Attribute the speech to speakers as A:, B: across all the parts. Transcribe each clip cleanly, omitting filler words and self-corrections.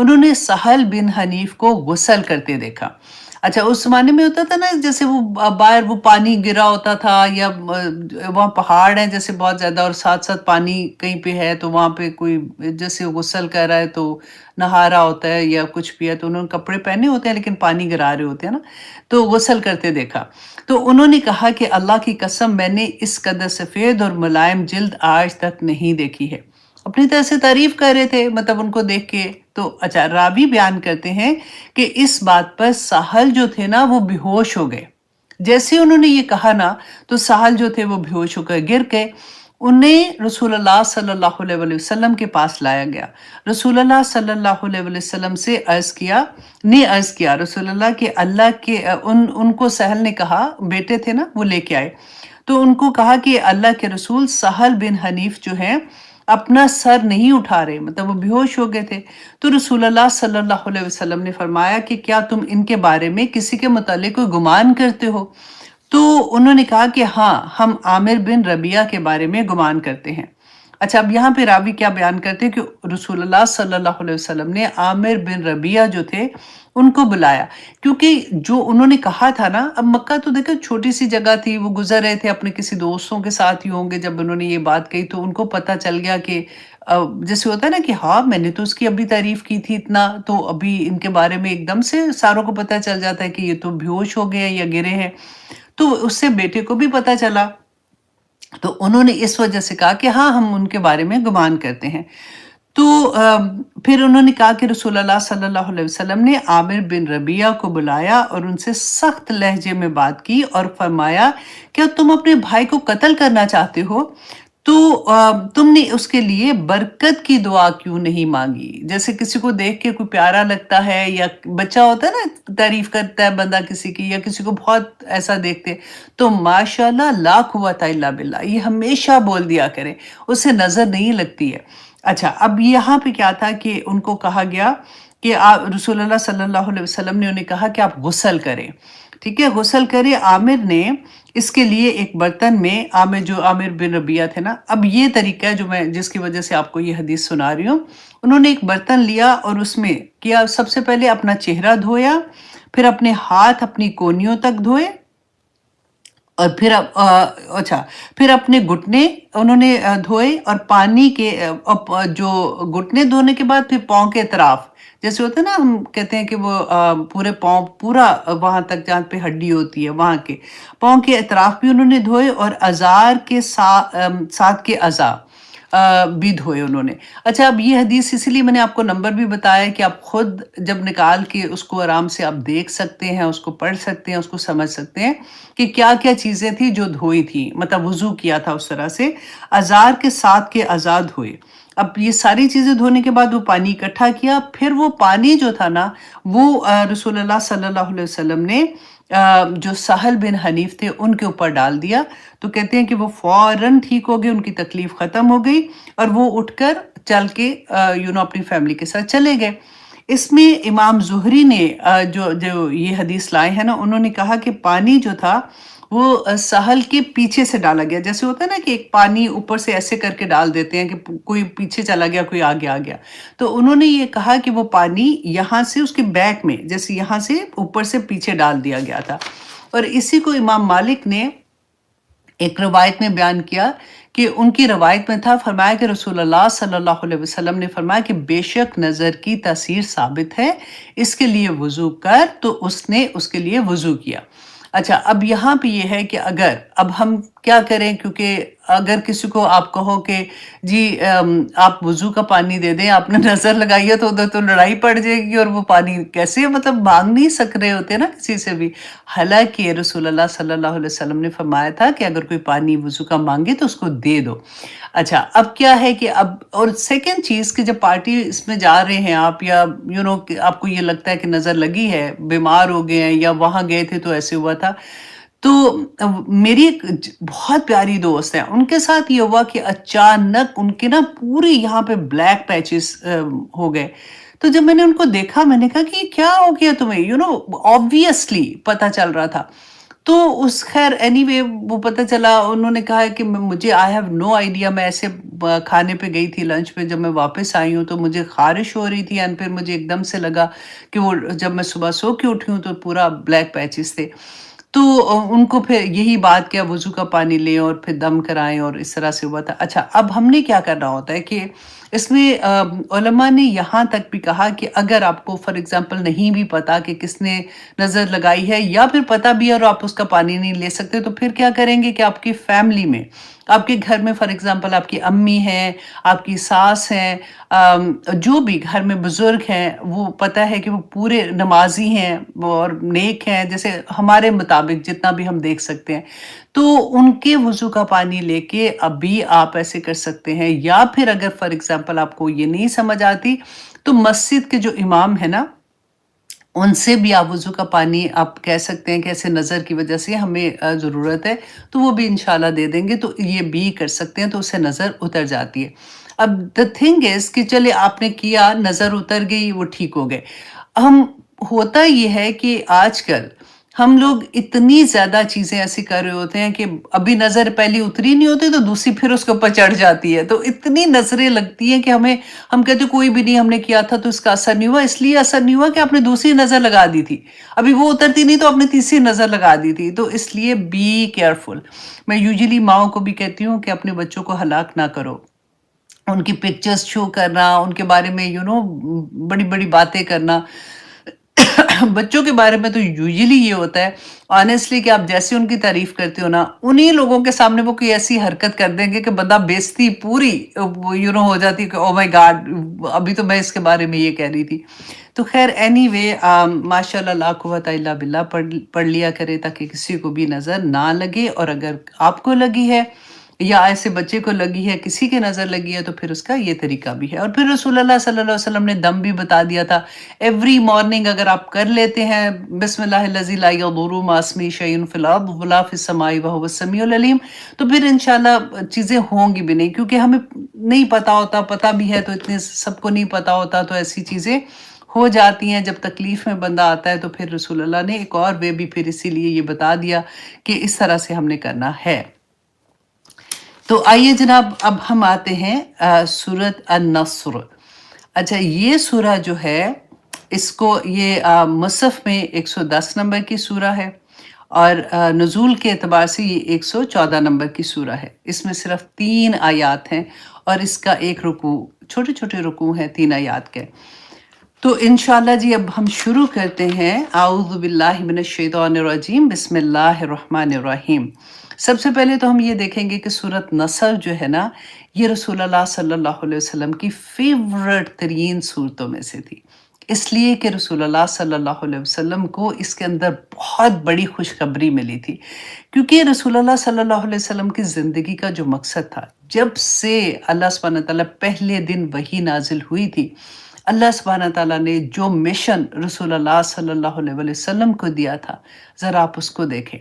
A: انہوں نے سہل بن حنیف کو غسل کرتے دیکھا۔ اچھا اس زمانے میں ہوتا تھا نا جیسے وہ باہر وہ پانی گرا ہوتا تھا یا وہاں پہاڑ ہیں جیسے بہت زیادہ اور ساتھ ساتھ پانی کہیں پہ ہے تو وہاں پہ کوئی جیسے غسل کر رہا ہے تو نہا رہا ہوتا ہے یا کچھ بھی ہے تو انہوں نے کپڑے پہنے ہوتے ہیں لیکن پانی گرا رہے ہوتے ہیں نا، تو غسل کرتے دیکھا۔ تو انہوں نے کہا کہ اللہ کی قسم میں نے اس قدر سفید اور ملائم جلد آج تک نہیں دیکھی ہے۔ اپنی طرح سے تعریف کر رہے تھے مطلب ان کو دیکھ کے۔ تو اچھا راوی بیان کرتے ہیں کہ اس بات پر سہل جو تھے نا وہ بے ہوش ہو گئے۔ جیسے انہوں نے یہ کہا نا تو سہل جو تھے وہ بے ہوش ہو کر گر گئے۔ انہیں رسول اللہ صلی اللہ علیہ وآلہ وسلم کے پاس لایا گیا۔ رسول اللہ صلی اللہ علیہ وآلہ وسلم سے عرض کیا رسول اللہ کہ اللہ کے ان کو سہل نے کہا، بیٹے تھے نا وہ لے کے آئے، تو ان کو کہا کہ اللہ کے رسول سہل بن حنیف جو ہیں اپنا سر نہیں اٹھا رہے، مطلب وہ بے ہوش ہو گئے تھے۔ تو رسول اللہ صلی اللہ علیہ وسلم نے فرمایا کہ کیا تم ان کے بارے میں کسی کے متعلق کوئی گمان کرتے ہو؟ تو انہوں نے کہا کہ ہاں ہم عامر بن ربیعہ کے بارے میں گمان کرتے ہیں۔ اچھا اب یہاں پہ راوی کیا بیان کرتے ہیں کہ رسول اللہ صلی اللہ علیہ وسلم نے عامر بن ربیعہ جو تھے ان کو بلایا، کیونکہ جو انہوں نے کہا تھا نا، اب مکہ تو دیکھو چھوٹی سی جگہ تھی، وہ گزر رہے تھے اپنے کسی دوستوں کے ساتھ ہی ہوں گے، جب انہوں نے یہ بات کہی تو ان کو پتہ چل گیا کہ جیسے ہوتا ہے نا کہ ہاں میں نے تو اس کی ابھی تعریف کی تھی اتنا، تو ابھی ان کے بارے میں ایک دم سے ساروں کو پتہ چل جاتا ہے کہ یہ تو بے ہوش ہو گئے ہیں یا گرے ہیں۔ تو اس سے بیٹے کو بھی پتہ چلا، تو انہوں نے اس وجہ سے کہا کہ ہاں ہم ان کے بارے میں گمان کرتے ہیں۔ تو پھر انہوں نے کہا کہ رسول اللہ صلی اللہ علیہ وسلم نے عامر بن ربیعہ کو بلایا اور ان سے سخت لہجے میں بات کی اور فرمایا کیا تم اپنے بھائی کو قتل کرنا چاہتے ہو؟ تو تم نے اس کے لیے برکت کی دعا کیوں نہیں مانگی؟ جیسے کسی کو دیکھ کے کوئی پیارا لگتا ہے یا بچہ ہوتا ہے نا، تعریف کرتا ہے بندہ کسی کی یا کسی کو بہت ایسا دیکھتے تو ماشاءاللہ لا قوت الا باللہ یہ ہمیشہ بول دیا کریں، اسے نظر نہیں لگتی ہے۔ اچھا اب یہاں پہ کیا تھا کہ ان کو کہا گیا کہ رسول اللہ صلی اللہ علیہ وسلم نے انہیں کہا کہ آپ غسل کریں، ٹھیک ہے، غسل کریں۔ عامر نے اس کے لیے ایک برتن میں عامر بن ربیعہ تھے نا، اب یہ طریقہ ہے جو میں جس کی وجہ سے آپ کو یہ حدیث سنا رہی ہوں، انہوں نے ایک برتن لیا اور اس میں کیا سب سے پہلے اپنا چہرہ دھویا، پھر اپنے ہاتھ اپنی کونیوں تک دھوئے اور پھر اپنے گھٹنے انہوں نے دھوئے اور پانی کے جو گھٹنے دھونے کے بعد پھر پاؤں کے اطراف، جیسے ہوتا ہے نا ہم کہتے ہیں کہ وہ پورے پاؤں پورا وہاں تک جہاں پہ ہڈی ہوتی ہے وہاں کے پاؤں کے اطراف بھی انہوں نے دھوئے اور ازار کے ساتھ کے اعضاء بھی دھوئے انہوں نے۔ اچھا اب یہ حدیث اسی لیے میں نے آپ کو نمبر بھی بتایا کہ آپ خود جب نکال کے اس کو آرام سے آپ دیکھ سکتے ہیں، اس کو پڑھ سکتے ہیں، اس کو سمجھ سکتے ہیں کہ کیا کیا چیزیں تھیں جو دھوئی تھیں، مطلب وضو کیا تھا اس طرح سے، ازار کے ساتھ کے اعضاء دھوئے۔ اب یہ ساری چیزیں دھونے کے بعد وہ پانی اکٹھا کیا، پھر وہ پانی جو تھا نا وہ رسول اللہ صلی اللہ علیہ وسلم نے جو سہل بن حنیف تھے ان کے اوپر ڈال دیا، تو کہتے ہیں کہ وہ فوراً ٹھیک ہو گئے، ان کی تکلیف ختم ہو گئی اور وہ اٹھ کر چل کے اپنی فیملی کے ساتھ چلے گئے۔ اس میں امام زہری نے جو یہ حدیث لائے ہیں نا، انہوں نے کہا کہ پانی جو تھا وہ سہل کے پیچھے سے ڈالا گیا، جیسے ہوتا ہے نا کہ ایک پانی اوپر سے ایسے کر کے ڈال دیتے ہیں کہ کوئی پیچھے چلا گیا کوئی آگے آ گیا، تو انہوں نے یہ کہا کہ وہ پانی یہاں سے اس کے بیک میں جیسے یہاں سے اوپر سے پیچھے ڈال دیا گیا تھا۔ اور اسی کو امام مالک نے ایک روایت میں بیان کیا کہ ان کی روایت میں تھا، فرمایا کہ رسول اللہ صلی اللہ علیہ وسلم نے فرمایا کہ بے شک نظر کی تاثیر ثابت ہے، اس کے لیے وضو کر، تو اس نے اس کے لیے وضو کیا۔ اچھا اب یہاں پہ یہ ہے کہ اب ہم کیا کریں، کیونکہ اگر کسی کو آپ کہو کہ جی آپ وضو کا پانی دے دیں، آپ نے نظر لگائی ہے تو ادھر تو لڑائی پڑ جائے گی اور وہ پانی کیسے مطلب مانگ نہیں سک رہے ہوتے نا کسی سے بھی، حالانکہ رسول اللہ صلی اللہ علیہ وسلم نے فرمایا تھا کہ اگر کوئی پانی وضو کا مانگے تو اس کو دے دو۔ اچھا اب کیا ہے کہ اور سیکنڈ چیز کہ جب پارٹی اس میں جا رہے ہیں آپ یا آپ کو یہ لگتا ہے کہ نظر لگی ہے، بیمار ہو گئے ہیں یا وہاں گئے تھے تو ایسے ہوا تھا، تو میری ایک بہت پیاری دوست ہے، ان کے ساتھ یہ ہوا کہ اچانک ان کے نا پوری یہاں پہ بلیک پیچز ہو گئے۔ تو جب میں نے ان کو دیکھا میں نے کہا کہ یہ کیا ہو گیا تمہیں، آبویسلی پتہ چل رہا تھا۔ تو اس خیر اینی وے وہ پتہ چلا انہوں نے کہا ہے کہ مجھے آئی ہیو نو آئیڈیا، میں ایسے کھانے پہ گئی تھی لنچ پہ، جب میں واپس آئی ہوں تو مجھے خارش ہو رہی تھی، اینڈ پھر مجھے ایک دم سے لگا کہ وہ جب میں صبح سو کے اٹھی ہوں تو پورا بلیک پیچز تھے. تو ان کو پھر یہی بات کیا وضو کا پانی لیں اور پھر دم کرائیں اور اس طرح سے ہوا تھا. اچھا اب ہم نے کیا کرنا ہوتا ہے کہ اس میں علماء نے یہاں تک بھی کہا کہ اگر آپ کو فار ایگزامپل نہیں بھی پتا کہ کس نے نظر لگائی ہے، یا پھر پتا بھی ہے اور آپ اس کا پانی نہیں لے سکتے، تو پھر کیا کریں گے کہ آپ کی فیملی میں، آپ کے گھر میں فار ایگزامپل آپ کی امی ہیں، آپ کی ساس ہیں، جو بھی گھر میں بزرگ ہیں، وہ پتہ ہے کہ وہ پورے نمازی ہیں اور نیک ہیں جیسے ہمارے مطابق جتنا بھی ہم دیکھ سکتے ہیں، تو ان کے وضو کا پانی لے کے ابھی آپ ایسے کر سکتے ہیں. یا پھر اگر فار ایگزامپل آپ کو یہ نہیں سمجھ آتی تو مسجد کے جو امام ہے نا، ان سے بھی آپ وضو کا پانی آپ کہہ سکتے ہیں کہ ایسے نظر کی وجہ سے ہمیں ضرورت ہے، تو وہ بھی انشاءاللہ دے دیں گے، تو یہ بھی کر سکتے ہیں، تو اس سے نظر اتر جاتی ہے. اب دا تھنگ از کہ چلے آپ نے کیا، نظر اتر گئی، وہ ٹھیک ہو گئے. ہم ہوتا یہ ہے کہ آج کل ہم لوگ اتنی زیادہ چیزیں ایسی کر رہے ہوتے ہیں کہ ابھی نظر پہلی اتری نہیں ہوتی تو دوسری پھر اس کے اوپر چڑھ جاتی ہے، تو اتنی نظریں لگتی ہیں کہ ہم کہتے کوئی بھی نہیں، ہم نے کیا تھا تو اس کا اثر نہیں ہوا. اس لیے اثر نہیں ہوا کہ آپ نے دوسری نظر لگا دی تھی، ابھی وہ اترتی نہیں تو آپ نے تیسری نظر لگا دی تھی. تو اس لیے بی کیئرفل. میں یوزلی ماؤں کو بھی کہتی ہوں کہ اپنے بچوں کو ہلاک نہ کرو، ان کی پکچرز شو کرنا، ان کے بارے میں بڑی بڑی باتیں کرنا. بچوں کے بارے میں تو یوزلی یہ ہوتا ہے آنیسٹلی کہ آپ جیسے ان کی تعریف کرتے ہو نا، انہی لوگوں کے سامنے وہ کوئی ایسی حرکت کر دیں گے کہ بندہ بےزتی پوری ہو جاتی کہ او مائی گاڈ، ابھی تو میں اس کے بارے میں یہ کہہ رہی تھی. تو خیر اینی وے ماشاء اللہ لا قوت الا باللہ پڑھ لیا کرے تاکہ کسی کو بھی نظر نہ لگے، اور اگر آپ کو لگی ہے یا ایسے بچے کو لگی ہے، کسی کے نظر لگی ہے، تو پھر اس کا یہ طریقہ بھی ہے. اور پھر رسول اللہ صلی اللہ علیہ وسلم نے دم بھی بتا دیا تھا. ایوری مارننگ اگر آپ کر لیتے ہیں بسم اللہ الذی لا یضر مع اسمہ شیء فی الارض ولا فی السماء وهو السمیع العلیم، تو پھر انشاءاللہ چیزیں ہوں گی بھی نہیں، کیونکہ ہمیں نہیں پتا ہوتا، پتا بھی ہے تو اتنے سب کو نہیں پتا ہوتا، تو ایسی چیزیں ہو جاتی ہیں. جب تکلیف میں بندہ آتا ہے تو پھر رسول اللہ نے ایک اور وے بھی پھر اسی لیے یہ بتا دیا کہ اس طرح سے ہم نے کرنا ہے. تو آئیے جناب اب ہم آتے ہیں سورۃ النصر. اچھا یہ سورہ جو ہے اس کو یہ مصحف میں 110 نمبر کی سورہ ہے، اور نزول کے اعتبار سے یہ 114 نمبر کی سورہ ہے. اس میں صرف 3 آیات ہیں اور اس کا ایک رکوع، چھوٹے چھوٹے رکوع ہیں 3 آیات کے. تو انشاءاللہ جی اب ہم شروع کرتے ہیں. اعوذ باللہ من الشیطان الرجیم، بسم اللہ الرحمن الرحیم. سب سے پہلے تو ہم یہ دیکھیں گے کہ سورۃ نصر جو ہے نا، یہ رسول اللہ صلی اللہ علیہ وسلم کی فیورٹ ترین صورتوں میں سے تھی، اس لیے کہ رسول اللہ صلی اللہ علیہ وسلم کو اس کے اندر بہت بڑی خوشخبری ملی تھی. کیونکہ رسول اللہ صلی اللہ علیہ وسلم کی زندگی کا جو مقصد تھا، جب سے اللہ سبحانہ تعالیٰ پہلے دن وحی نازل ہوئی تھی، اللہ سبحانہ تعالیٰ نے جو مشن رسول اللہ صلی اللہ علیہ وسلم کو دیا تھا، ذرا آپ اس کو دیکھیں.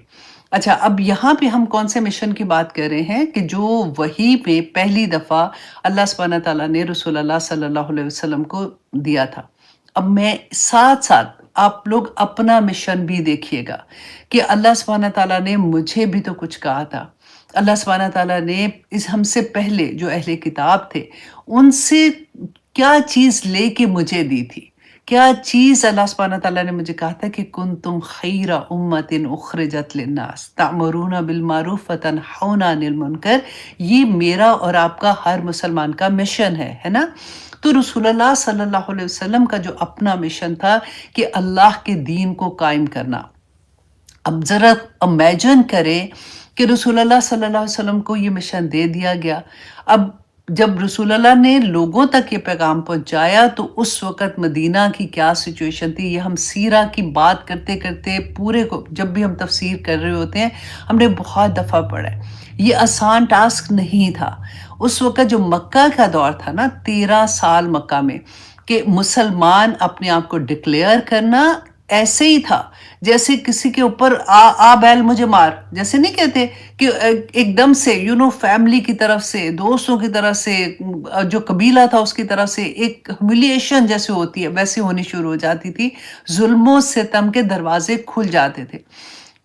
A: اچھا اب یہاں پہ ہم کون سے مشن کی بات کر رہے ہیں کہ جو وحی پہ پہلی دفعہ اللہ سبحانہ تعالیٰ نے رسول اللہ صلی اللہ علیہ وسلم کو دیا تھا. اب میں ساتھ ساتھ آپ لوگ اپنا مشن بھی دیکھیے گا کہ اللہ سبحانہ تعالیٰ نے مجھے بھی تو کچھ کہا تھا. اللہ سبحانہ تعالیٰ نے ہم سے پہلے جو اہل کتاب تھے ان سے کیا چیز لے کے مجھے دی تھی، کیا چیز اللہ سبحانہ تعالیٰ نے مجھے کہا تھا کہ کنتم خیر امت اخرجت للناس تأمرون بالمعروف وتنہون عن المنکر. یہ میرا اور آپ کا ہر مسلمان کا مشن ہے نا. تو رسول اللہ صلی اللہ علیہ وسلم کا جو اپنا مشن تھا کہ اللہ کے دین کو قائم کرنا. اب ذرا امیجن کریں کہ رسول اللہ صلی اللہ علیہ وسلم کو یہ مشن دے دیا گیا. اب جب رسول اللہ نے لوگوں تک یہ پیغام پہنچایا تو اس وقت مدینہ کی کیا سچویشن تھی، یہ ہم سیرہ کی بات کرتے کرتے پورے کو جب بھی ہم تفسیر کر رہے ہوتے ہیں ہم نے بہت دفعہ پڑھا ہے. یہ آسان ٹاسک نہیں تھا. اس وقت جو مکہ کا دور تھا نا، 13 سال مکہ میں، کہ مسلمان اپنے آپ کو ڈکلیئر کرنا ایسے ہی تھا جیسے کسی کے اوپر آ بیل مجھے مار، جیسے نہیں کہتے کہ ایک دم سے فیملی کی طرف سے، دوستوں کی طرف سے، جو قبیلہ تھا اس کی طرف سے ایک ہمیلیشن جیسے ہوتی ہے ویسے ہونی شروع ہو جاتی تھی. ظلم و ستم کے دروازے کھل جاتے تھے.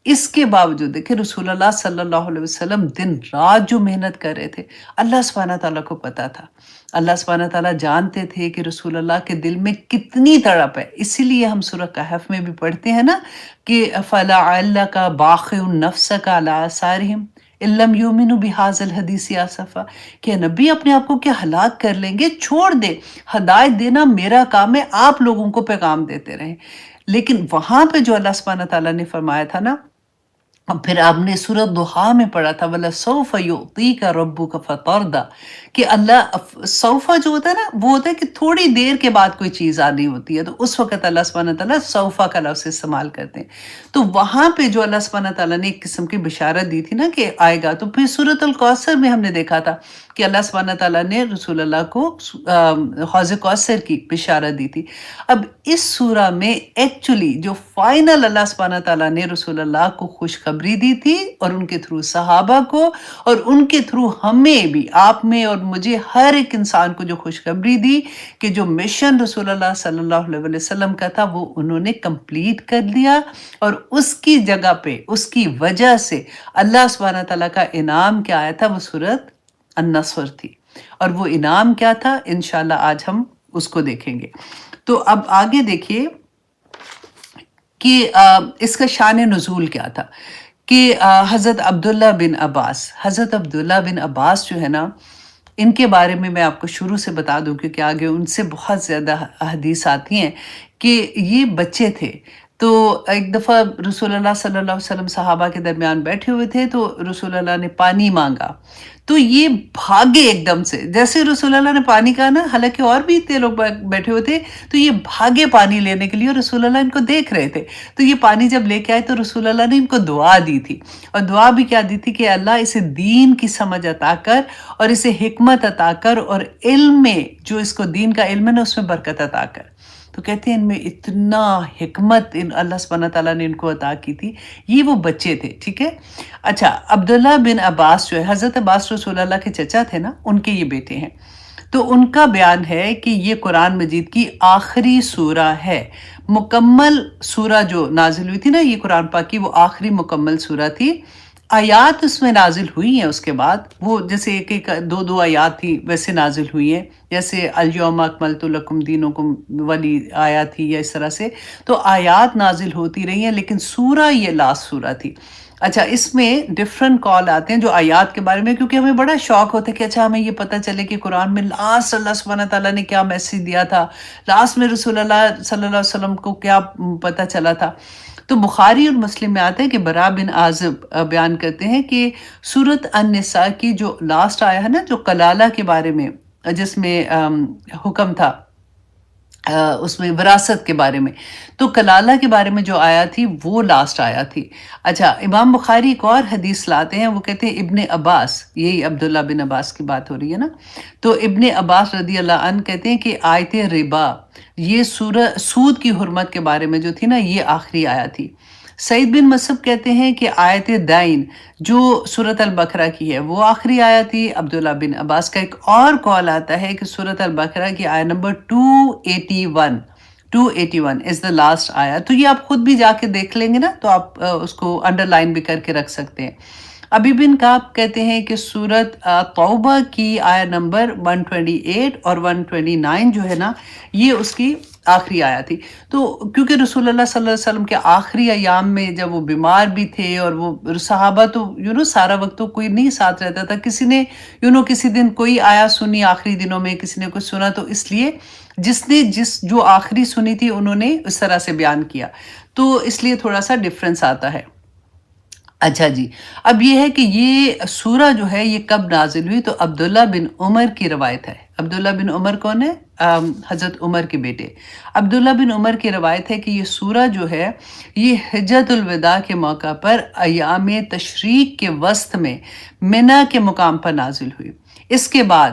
A: اس کے باوجود دیکھیں رسول اللہ صلی اللہ علیہ وسلم دن رات جو محنت کر رہے تھے، اللہ سبحانہ تعالیٰ کو پتا تھا، اللہ سبحانہ تعالیٰ جانتے تھے کہ رسول اللہ کے دل میں کتنی تڑپ ہے. اسی لیے ہم سورہ کہف میں بھی پڑھتے ہیں نا کہ فَلَعَلَّكَ بَاخِعٌ نَفْسَكَ عَلَىٰ آثَارِهِمْ إِن لَّمْ يُؤْمِنُوا بِهَٰذَا الْحَدِيثِ آسَفًا، کہ نبی اپنے آپ کو کیا ہلاک کر لیں گے؟ چھوڑ دے، ہدایت دینا میرا کام ہے، آپ لوگوں کو پیغام دیتے رہیں. لیکن وہاں پہ جو اللہ سبحانہ تعالیٰ نے فرمایا تھا نا، اب پھر آپ نے سورۃ ضحیٰ میں پڑھا تھا وَلَسَوْفَ يُعْطِيكَ رَبُّكَ فَتَرْضَىٰ، کہ اللہ سوفا جو ہوتا ہے نا وہ ہوتا ہے کہ تھوڑی دیر کے بعد کوئی چیز آنی ہوتی ہے، تو اس وقت اللہ سبحانہ تعالیٰ سوفا کا لفظ استعمال کرتے ہیں. تو وہاں پہ جو اللہ سبحانہ تعالیٰ نے ایک قسم کی بشارت دی تھی نا کہ آئے گا. تو پھر سورۃ الکوثر میں ہم نے دیکھا تھا کہ اللہ سبحانہ تعالیٰ نے رسول اللہ کو حوض کوثر کی بشارت دی تھی. اب اس سورہ میں ایکچولی جو فائنل اللہ سبحانہ تعالیٰ نے رسول اللہ کو خوشخبری دی تھی اور ان کے تھرو صحابہ کو اور ان کے تھرو ہمیں بھی، آپ میں اور مجھے، ہر ایک انسان کو جو خوشخبری دی کہ جو مشن رسول اللہ صلی اللہ علیہ وسلم کا تھا وہ انہوں نے کمپلیٹ کر لیا، اور اس کی جگہ پہ اس کی وجہ سے اللہ سبحانہ تعالیٰ کا انعام کیا آیا تھا، وہ سورۃ النصر تھی. اور وہ انعام کیا تھا انشاءاللہ آج ہم اس کو دیکھیں گے. تو اب آگے دیکھیے کہ اس کا شان نزول کیا تھا کہ حضرت عبداللہ بن عباس جو ہے نا، ان کے بارے میں آپ کو شروع سے بتا دوں کیونکہ آگے ان سے بہت زیادہ حدیث آتی ہیں کہ یہ بچے تھے. تو ایک دفعہ رسول اللہ صلی اللہ علیہ وسلم صحابہ کے درمیان بیٹھے ہوئے تھے، تو رسول اللہ نے پانی مانگا تو یہ بھاگے ایک دم سے. جیسے رسول اللہ نے پانی کہا نا، حالانکہ اور بھی اتنے لوگ بیٹھے ہوئے تھے، تو یہ بھاگے پانی لینے کے لیے، اور رسول اللہ ان کو دیکھ رہے تھے. تو یہ پانی جب لے کے آئے تو رسول اللہ نے ان کو دعا دی تھی، اور دعا بھی کیا دی تھی کہ اللہ اسے دین کی سمجھ عطا کر اور اسے حکمت عطا کر، اور علم میں جو اس کو دین کا علم ہے نا اس میں برکت عطا کر. تو کہتے ہیں ان میں اتنا حکمت اللہ سبحانہ تعالیٰ نے ان کو عطا کی تھی. یہ وہ بچے تھے، ٹھیک ہے. اچھا، عبداللہ بن عباس جو ہے، حضرت عباس رسول اللہ کے چچا تھے نا، ان کے یہ بیٹے ہیں. تو ان کا بیان ہے کہ یہ قرآن مجید کی آخری سورہ ہے. مکمل سورہ جو نازل ہوئی تھی نا یہ قرآن پاک کی، وہ آخری مکمل سورہ تھی. آیات اس میں نازل ہوئی ہیں اس کے بعد، وہ جیسے ایک دو آیات تھی ویسے نازل ہوئی ہیں، جیسے الیوم اکملت لکم دینکم والی آیات تھی یا اس طرح سے. تو آیات نازل ہوتی رہی ہیں، لیکن سورہ یہ لاسٹ سورہ تھی. اچھا، اس میں ڈیفرنٹ کال آتے ہیں جو آیات کے بارے میں، کیونکہ ہمیں بڑا شوق ہوتا ہے کہ اچھا ہمیں یہ پتہ چلے کہ قرآن میں لاسٹ اللہ سبحانہ تعالیٰ نے کیا میسیج دیا تھا، لاسٹ میں رسول اللہ صلی اللہ علیہ وسلم کو کیا پتہ چلا تھا. تو بخاری اور مسلم میں آتا ہے کہ برا بن عازب بیان کرتے ہیں کہ سورۃ النساء کی جو لاسٹ آیا ہے نا، جو کلالہ کے بارے میں جس میں حکم تھا، اس میں وراثت کے بارے میں، تو کلالہ کے بارے میں جو آیا تھی وہ لاسٹ آیا تھی. اچھا، امام بخاری ایک اور حدیث لاتے ہیں، وہ کہتے ہیں ابن عباس، یہی عبداللہ بن عباس کی بات ہو رہی ہے نا، تو ابن عباس رضی اللہ عنہ کہتے ہیں کہ آیت ربا، یہ سورہ سود کی حرمت کے بارے میں جو تھی نا، یہ آخری آیا تھی. سعید بن مسب کہتے ہیں کہ آیت دائن جو سورۃ البقرہ کی ہے وہ آخری آیا تھی. عبداللہ بن عباس کا ایک اور قول آتا ہے کہ سورۃ البقرہ کی آیت نمبر 281 از دا لاسٹ آیا. تو یہ آپ خود بھی جا کے دیکھ لیں گے نا، تو آپ اس کو انڈر لائن بھی کر کے رکھ سکتے ہیں. ابی بن کعب کہتے ہیں کہ سورۃ توبہ کی آیت نمبر 128 اور 129 جو ہے نا، یہ اس کی آخری آیا تھی. تو کیونکہ رسول اللہ صلی اللہ علیہ وسلم کے آخری ایام میں جب وہ بیمار بھی تھے، اور وہ صحابہ تو سارا وقت تو کوئی نہیں ساتھ رہتا تھا، کسی نے کسی دن کوئی آیا سنی آخری دنوں میں، کسی نے کچھ سنا، تو اس لیے جس نے جو آخری سنی تھی انہوں نے اس طرح سے بیان کیا، تو اس لیے تھوڑا سا ڈفرنس آتا ہے. اچھا جی، اب یہ ہے کہ یہ سورہ جو ہے یہ کب نازل ہوئی، تو عبداللہ بن عمر کی روایت ہے. عبداللہ بن عمر کون ہے؟ حضرت عمر کے بیٹے. عبداللہ بن عمر کی روایت ہے کہ یہ سورہ جو ہے یہ حجۃ الوداع کے موقع پر ایام تشریق کے وسط میں منی کے مقام پر نازل ہوئی. اس کے بعد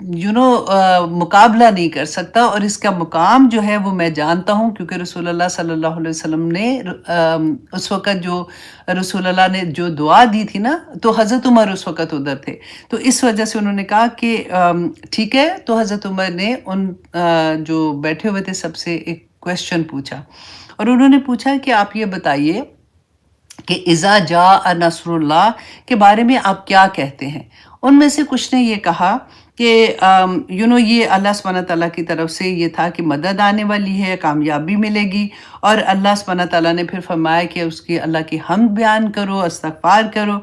A: مقابلہ نہیں کر سکتا، اور اس کا مقام جو ہے وہ میں جانتا ہوں، کیونکہ رسول اللہ صلی اللہ علیہ وسلم نے اس وقت جو رسول اللہ نے جو دعا دی تھی نا، تو حضرت عمر اس وقت ادھر تھے، تو اس وجہ سے انہوں نے کہا کہ ٹھیک ہے، تو حضرت عمر نے ان جو بیٹھے ہوئے تھے سب سے ایک کویسچن پوچھا، اور انہوں نے پوچھا کہ آپ یہ بتائیے کہ اذا جاء نصر اللہ کے بارے میں آپ کیا کہتے ہیں؟ ان میں سے کچھ نے یہ کہا کہ یہ اللہ سبحانہ تعالیٰ کی طرف سے یہ تھا کہ مدد آنے والی ہے، کامیابی ملے گی، اور اللہ سبحانہ تعالیٰ نے پھر فرمایا کہ اس کی اللہ کی حمد بیان کرو، استغفار کرو،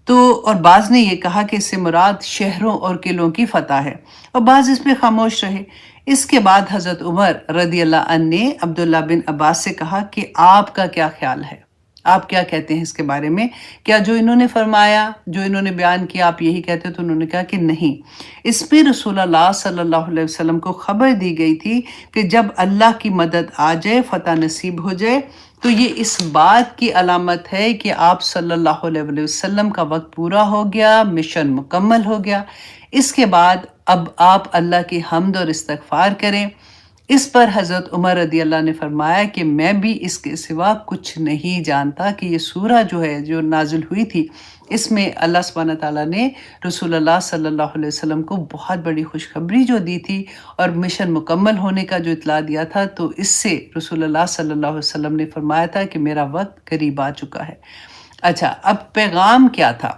A: تو اور بعض نے یہ کہا کہ اس سے مراد شہروں اور قلعوں کی فتح ہے، اور بعض اس پہ خاموش رہے۔ اس کے بعد حضرت عمر رضی اللہ عنہ نے عبداللہ بن عباس سے کہا کہ آپ کا کیا خیال ہے؟ آپ کیا کہتے ہیں اس کے بارے میں؟ کیا جو انہوں نے فرمایا، جو انہوں نے بیان کیا، آپ یہی کہتے ہیں؟ تو انہوں نے کہا کہ نہیں، اس میں رسول اللہ صلی اللہ علیہ وسلم کو خبر دی گئی تھی کہ جب اللہ کی مدد آ جائے، فتح نصیب ہو جائے، تو یہ اس بات کی علامت ہے کہ آپ صلی اللہ علیہ وسلم کا وقت پورا ہو گیا، مشن مکمل ہو گیا۔ اس کے بعد اب آپ اللہ کی حمد اور استغفار کریں۔ اس پر حضرت عمر رضی اللہ نے فرمایا کہ میں بھی اس کے سوا کچھ نہیں جانتا کہ یہ سورہ جو ہے جو نازل ہوئی تھی، اس میں اللہ سبحانہ تعالیٰ نے رسول اللہ صلی اللہ علیہ وسلم کو بہت بڑی خوشخبری جو دی تھی اور مشن مکمل ہونے کا جو اطلاع دیا تھا، تو اس سے رسول اللہ صلی اللہ علیہ وسلم نے فرمایا تھا کہ میرا وقت قریب آ چکا ہے۔ اچھا، اب پیغام کیا تھا؟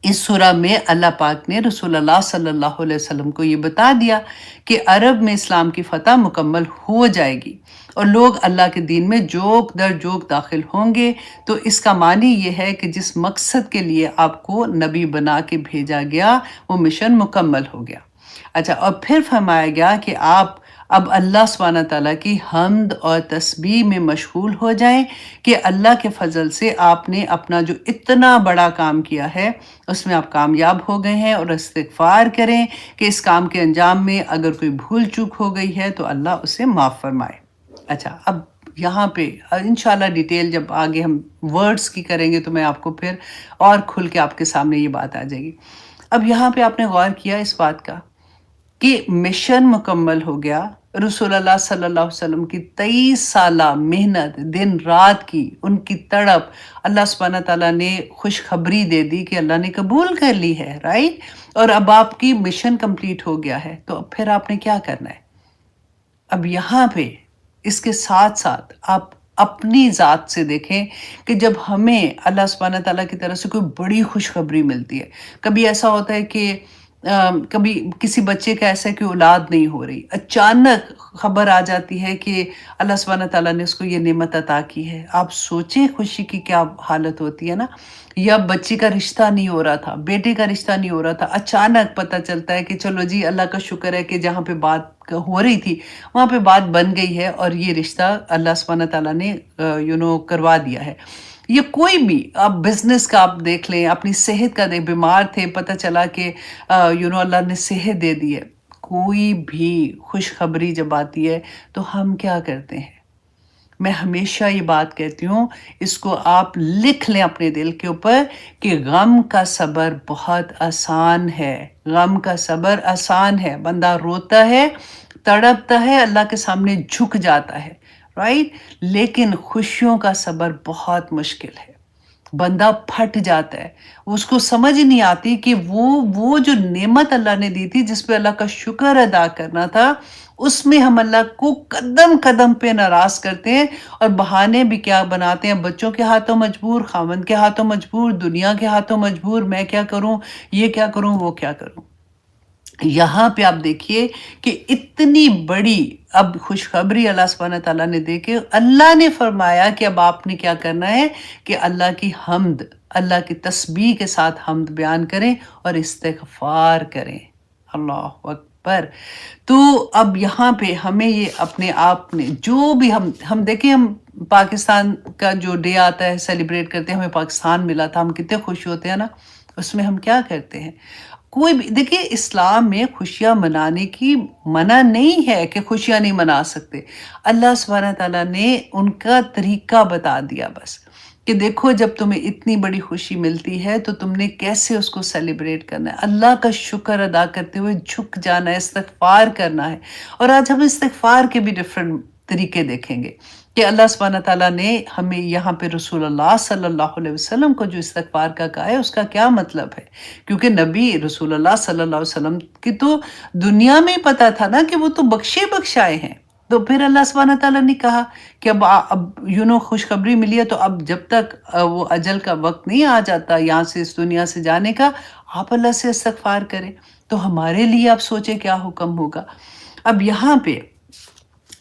A: اس سورہ میں اللہ پاک نے رسول اللہ صلی اللہ علیہ وسلم کو یہ بتا دیا کہ عرب میں اسلام کی فتح مکمل ہو جائے گی اور لوگ اللہ کے دین میں جوک در جوک داخل ہوں گے، تو اس کا معنی یہ ہے کہ جس مقصد کے لیے آپ کو نبی بنا کے بھیجا گیا وہ مشن مکمل ہو گیا۔ اچھا، اور پھر فرمایا گیا کہ آپ اب اللہ سبحانہ تعالیٰ کی حمد اور تسبیح میں مشغول ہو جائیں کہ اللہ کے فضل سے آپ نے اپنا جو اتنا بڑا کام کیا ہے اس میں آپ کامیاب ہو گئے ہیں، اور استغفار کریں کہ اس کام کے انجام میں اگر کوئی بھول چوک ہو گئی ہے تو اللہ اسے معاف فرمائے۔ اچھا، اب یہاں پہ انشاءاللہ ڈیٹیل جب آگے ہم ورڈز کی کریں گے تو میں آپ کو پھر اور کھل کے آپ کے سامنے یہ بات آ جائے گی۔ اب یہاں پہ آپ نے غور کیا اس بات کا کہ مشن مکمل ہو گیا، رسول اللہ صلی اللہ علیہ وسلم کی 23 سالہ محنت، دن رات کی ان کی تڑپ، اللہ سبحانہ تعالیٰ نے خوشخبری دے دی کہ اللہ نے قبول کر لی ہے، رائٹ؟ اور اب آپ کی مشن کمپلیٹ ہو گیا ہے، تو پھر آپ نے کیا کرنا ہے؟ اب یہاں پہ اس کے ساتھ ساتھ آپ اپنی ذات سے دیکھیں کہ جب ہمیں اللہ سبحانہ تعالیٰ کی طرف سے کوئی بڑی خوشخبری ملتی ہے، کبھی ایسا ہوتا ہے کہ کبھی کسی بچے کا ایسا ہے کہ اولاد نہیں ہو رہی، اچانک خبر آ جاتی ہے کہ اللہ سبحانہ تعالیٰ نے اس کو یہ نعمت عطا کی ہے، آپ سوچیں خوشی کی کیا حالت ہوتی ہے نا؟ یا بچی کا رشتہ نہیں ہو رہا تھا، بیٹے کا رشتہ نہیں ہو رہا تھا، اچانک پتہ چلتا ہے کہ چلو جی اللہ کا شکر ہے کہ جہاں پہ بات ہو رہی تھی وہاں پہ بات بن گئی ہے اور یہ رشتہ اللہ سبحانہ تعالیٰ نے کروا دیا ہے۔ یہ کوئی بھی آپ بزنس کا آپ دیکھ لیں، اپنی صحت کا بیمار تھے، پتہ چلا کہ اللہ نے صحت دے دی ہے، کوئی بھی خوشخبری جب آتی ہے تو ہم کیا کرتے ہیں؟ میں ہمیشہ یہ بات کہتی ہوں، اس کو آپ لکھ لیں اپنے دل کے اوپر کہ غم کا صبر بہت آسان ہے، غم کا صبر آسان ہے، بندہ روتا ہے، تڑپتا ہے، اللہ کے سامنے جھک جاتا ہے، رائٹ؟ لیکن خوشیوں کا صبر بہت مشکل ہے، بندہ پھٹ جاتا ہے، اس کو سمجھ نہیں آتی کہ وہ جو نعمت اللہ نے دی تھی جس پہ اللہ کا شکر ادا کرنا تھا، اس میں ہم اللہ کو قدم قدم پہ ناراض کرتے ہیں اور بہانے بھی کیا بناتے ہیں، بچوں کے ہاتھوں مجبور، خاوند کے ہاتھوں مجبور، دنیا کے ہاتھوں مجبور، میں کیا کروں، یہ کیا کروں، وہ کیا کروں۔ یہاں پہ آپ دیکھیے کہ اتنی بڑی اب خوشخبری اللہ سبحانہ تعالیٰ نے دے کے اللہ نے فرمایا کہ اب آپ نے کیا کرنا ہے کہ اللہ کی حمد، اللہ کی تسبیح کے ساتھ حمد بیان کریں اور استغفار کریں۔ اللہ اکبر۔ تو اب یہاں پہ ہمیں یہ اپنے آپ نے جو بھی ہم دیکھیں، ہم پاکستان کا جو ڈے آتا ہے سیلیبریٹ کرتے ہیں، ہمیں پاکستان ملا تھا، ہم کتنے خوش ہوتے ہیں نا، اس میں ہم کیا کرتے ہیں؟ کوئی بھی دیکھیے اسلام میں خوشیاں منانے کی منع نہیں ہے کہ خوشیاں نہیں منا سکتے. اللہ سبحانہ تعالیٰ نے ان کا طریقہ بتا دیا بس کہ دیکھو جب تمہیں اتنی بڑی خوشی ملتی ہے تو تم نے کیسے اس کو سیلیبریٹ کرنا ہے، اللہ کا شکر ادا کرتے ہوئے جھک جانا ہے، استغفار کرنا ہے. اور آج ہم استغفار کے بھی ڈیفرنٹ طریقے دیکھیں گے کہ اللہ سبحانہ تعالیٰ نے ہمیں یہاں پہ رسول اللہ صلی اللہ علیہ وسلم کو جو استغفار کا کہا ہے اس کا کیا مطلب ہے، کیونکہ نبی رسول اللہ صلی اللہ علیہ وسلم کی تو دنیا میں ہی پتا تھا نا کہ وہ تو بخشے بخشائے ہیں. تو پھر اللہ سبحانہ تعالیٰ نے کہا کہ اب خوشخبری ملی ہے تو اب جب تک وہ اجل کا وقت نہیں آ جاتا یہاں سے اس دنیا سے جانے کا، آپ اللہ سے استغفار کریں. تو ہمارے لیے آپ سوچیں کیا حکم ہوگا. اب یہاں پہ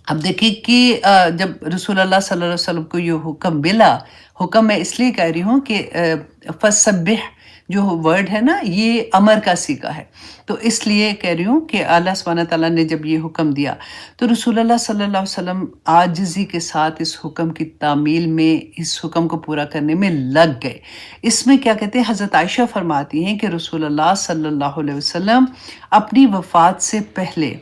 A: اب دیکھیں کہ جب رسول اللہ صلی اللہ علیہ وسلم کو یہ حکم ملا، حکم میں اس لیے کہہ رہی ہوں کہ فسبح جو ورڈ ہے نا یہ امر کا صیغہ ہے، تو اس لیے کہہ رہی ہوں کہ اللہ سبحانہ تعالیٰ نے جب یہ حکم دیا تو رسول اللہ صلی اللہ علیہ وسلم عاجزی کے ساتھ اس حکم کی تعمیل میں، اس حکم کو پورا کرنے میں لگ گئے. اس میں کیا کہتے ہیں، حضرت عائشہ فرماتی ہیں کہ رسول اللہ صلی اللہ علیہ وسلم اپنی وفات سے پہلے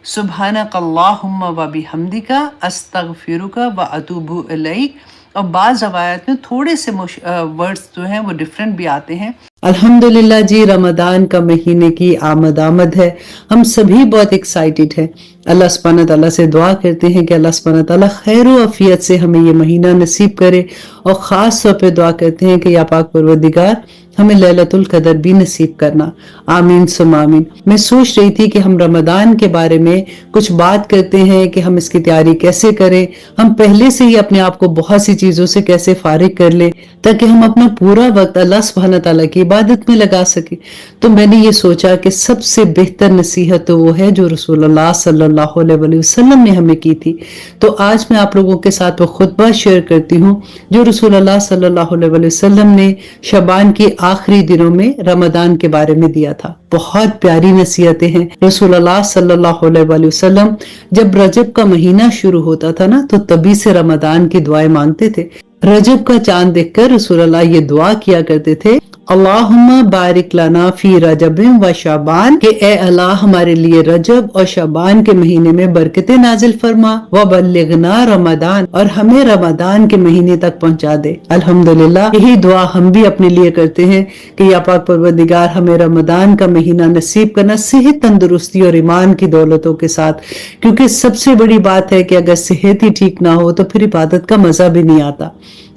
A: سبحانک اللہم و بحمدک استغفرک و اتوب الیک، اور بعض روایات میں تھوڑے سے ورڈز جو ہیں وہ ڈیفرنٹ بھی آتے ہیں. الحمدللہ جی، رمضان کا مہینے کی آمد ہے، ہم سبھی بہت ایکسائٹڈ ہیں. اللہ سبحانہ تعالیٰ سے دعا کرتے ہیں کہ اللہ سبحانہ تعالیٰ خیر و عافیت سے ہمیں یہ مہینہ نصیب کرے، اور خاص طور پہ دعا کرتے ہیں کہ یا پاک پروردگار ہمیں لیلۃ القدر بھی نصیب کرنا. آمین ثم آمین. میں سوچ رہی تھی کہ ہم رمضان کے بارے میں کچھ بات کرتے ہیں کہ ہم اس کی تیاری کیسے کریں، ہم پہلے سے ہی اپنے آپ کو بہت سی چیزوں سے کیسے فارغ کر لیں تاکہ ہم اپنا پورا وقت اللہ سبحانہ تعالیٰ کی عبادت میں لگا سکیں. تو میں نے یہ سوچا کہ سب سے بہتر نصیحت تو وہ ہے جو رسول اللہ صلی اللہ علیہ وسلم نے ہمیں کی تھی. تو آج میں آپ لوگوں کے ساتھ وہ خطبہ شیئر کرتی ہوں جو رسول اللہ صلی اللہ علیہ وسلم نے شعبان کی آخری دنوں میں رمضان کے بارے میں دیا تھا. بہت پیاری نصیحتیں ہیں. رسول اللہ صلی اللہ علیہ وسلم جب رجب کا مہینہ شروع ہوتا تھا نا تو تبھی سے رمضان کی دعائیں مانگتے تھے. رجب کا چاند دیکھ کر رسول اللہ یہ دعا کیا کرتے تھے، اللہم بارک لنا فی رجب و شعبان، کہ اے اللہ ہمارے لیے رجب اور شعبان کے مہینے میں برکتیں نازل فرما، وبلغنا رمضان، اور ہمیں رمضان کے مہینے تک پہنچا دے. الحمدللہ یہی دعا ہم بھی اپنے لیے کرتے ہیں کہ یا پاک پروردگار ہمیں رمضان کا مہینہ نصیب کرنا صحت، تندرستی اور ایمان کی دولتوں کے ساتھ، کیونکہ سب سے بڑی بات ہے کہ اگر صحت ہی ٹھیک نہ ہو تو پھر عبادت کا مزہ بھی نہیں آتا.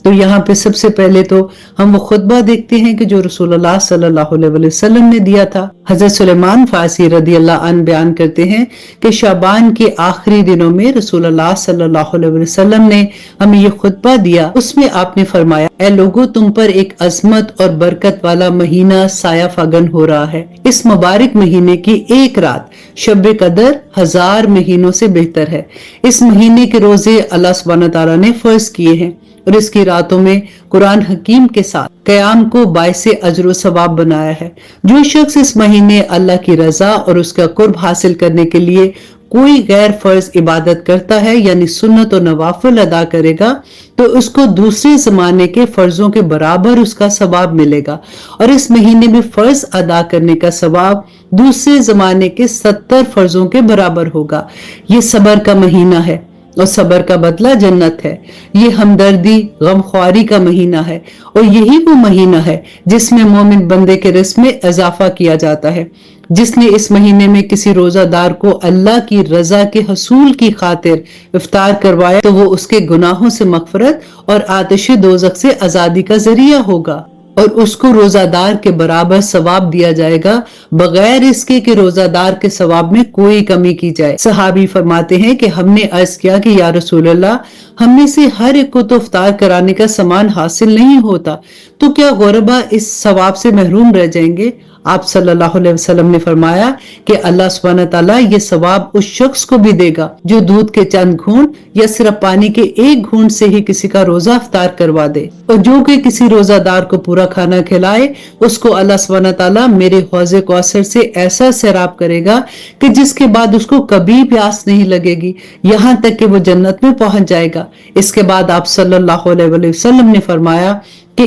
A: تو یہاں پہ سب سے پہلے تو ہم وہ خطبہ دیکھتے ہیں کہ جو رسول اللہ صلی اللہ علیہ وسلم نے دیا تھا. حضرت سلیمان فارسی رضی اللہ عنہ بیان کرتے ہیں کہ شعبان کے آخری دنوں میں رسول اللہ صلی اللہ علیہ وسلم نے ہمیں یہ خطبہ دیا. اس میں آپ نے فرمایا، اے لوگو تم پر ایک عظمت اور برکت والا مہینہ سایہ فگن ہو رہا ہے. اس مبارک مہینے کی ایک رات شب قدر 1000 مہینوں سے بہتر ہے. اس مہینے کے روزے اللہ سبحانہ تعالیٰ نے فرض کیے ہیں اور اس کی راتوں میں قرآن حکیم کے ساتھ قیام کو باعث اجر و ثواب بنایا ہے. جو شخص اس مہینے اللہ کی رضا اور اس کا قرب حاصل کرنے کے لیے کوئی غیر فرض عبادت کرتا ہے یعنی سنت و نوافل ادا کرے گا تو اس کو دوسرے زمانے کے فرضوں کے برابر اس کا ثواب ملے گا، اور اس مہینے میں فرض ادا کرنے کا ثواب دوسرے زمانے کے 70 فرضوں کے برابر ہوگا. یہ صبر کا مہینہ ہے اور صبر کا بدلہ جنت ہے. یہ ہمدردی، غمخواری کا مہینہ ہے، اور یہی وہ مہینہ ہے جس میں مومن بندے کے رزق میں اضافہ کیا جاتا ہے. جس نے اس مہینے میں کسی روزہ دار کو اللہ کی رضا کے حصول کی خاطر افطار کروایا تو وہ اس کے گناہوں سے مغفرت اور آتش دوزخ سے آزادی کا ذریعہ ہوگا، اور اس کو روزہ دار کے برابر ثواب دیا جائے گا بغیر اس کے کہ روزہ دار کے ثواب میں کوئی کمی کی جائے. صحابی فرماتے ہیں کہ ہم نے عرض کیا کہ یا رسول اللہ، ہم میں سے ہر ایک کو تو افطار کرانے کا سامان حاصل نہیں ہوتا، تو کیا غربا اس ثواب سے محروم رہ جائیں گے؟ آپ صلی اللہ علیہ وسلم نے فرمایا کہ اللہ سبحانہ تعالیٰ یہ ثواب اس شخص کو بھی دے گا جو دودھ کے چند گھونٹ یا صرف پانی کے ایک گھونٹ سے ہی کسی کا روزہ افطار کروا دے، اور جو کہ کسی روزہ دار کو پورا کھانا کھلائے اس کو اللہ سبحانہ تعالیٰ میرے حوض کوثر سے ایسا سیراب کرے گا کہ جس کے بعد اس کو کبھی پیاس نہیں لگے گی یہاں تک کہ وہ جنت میں پہنچ جائے گا. اس کے بعد آپ صلی اللہ علیہ وسلم نے فرمایا کہ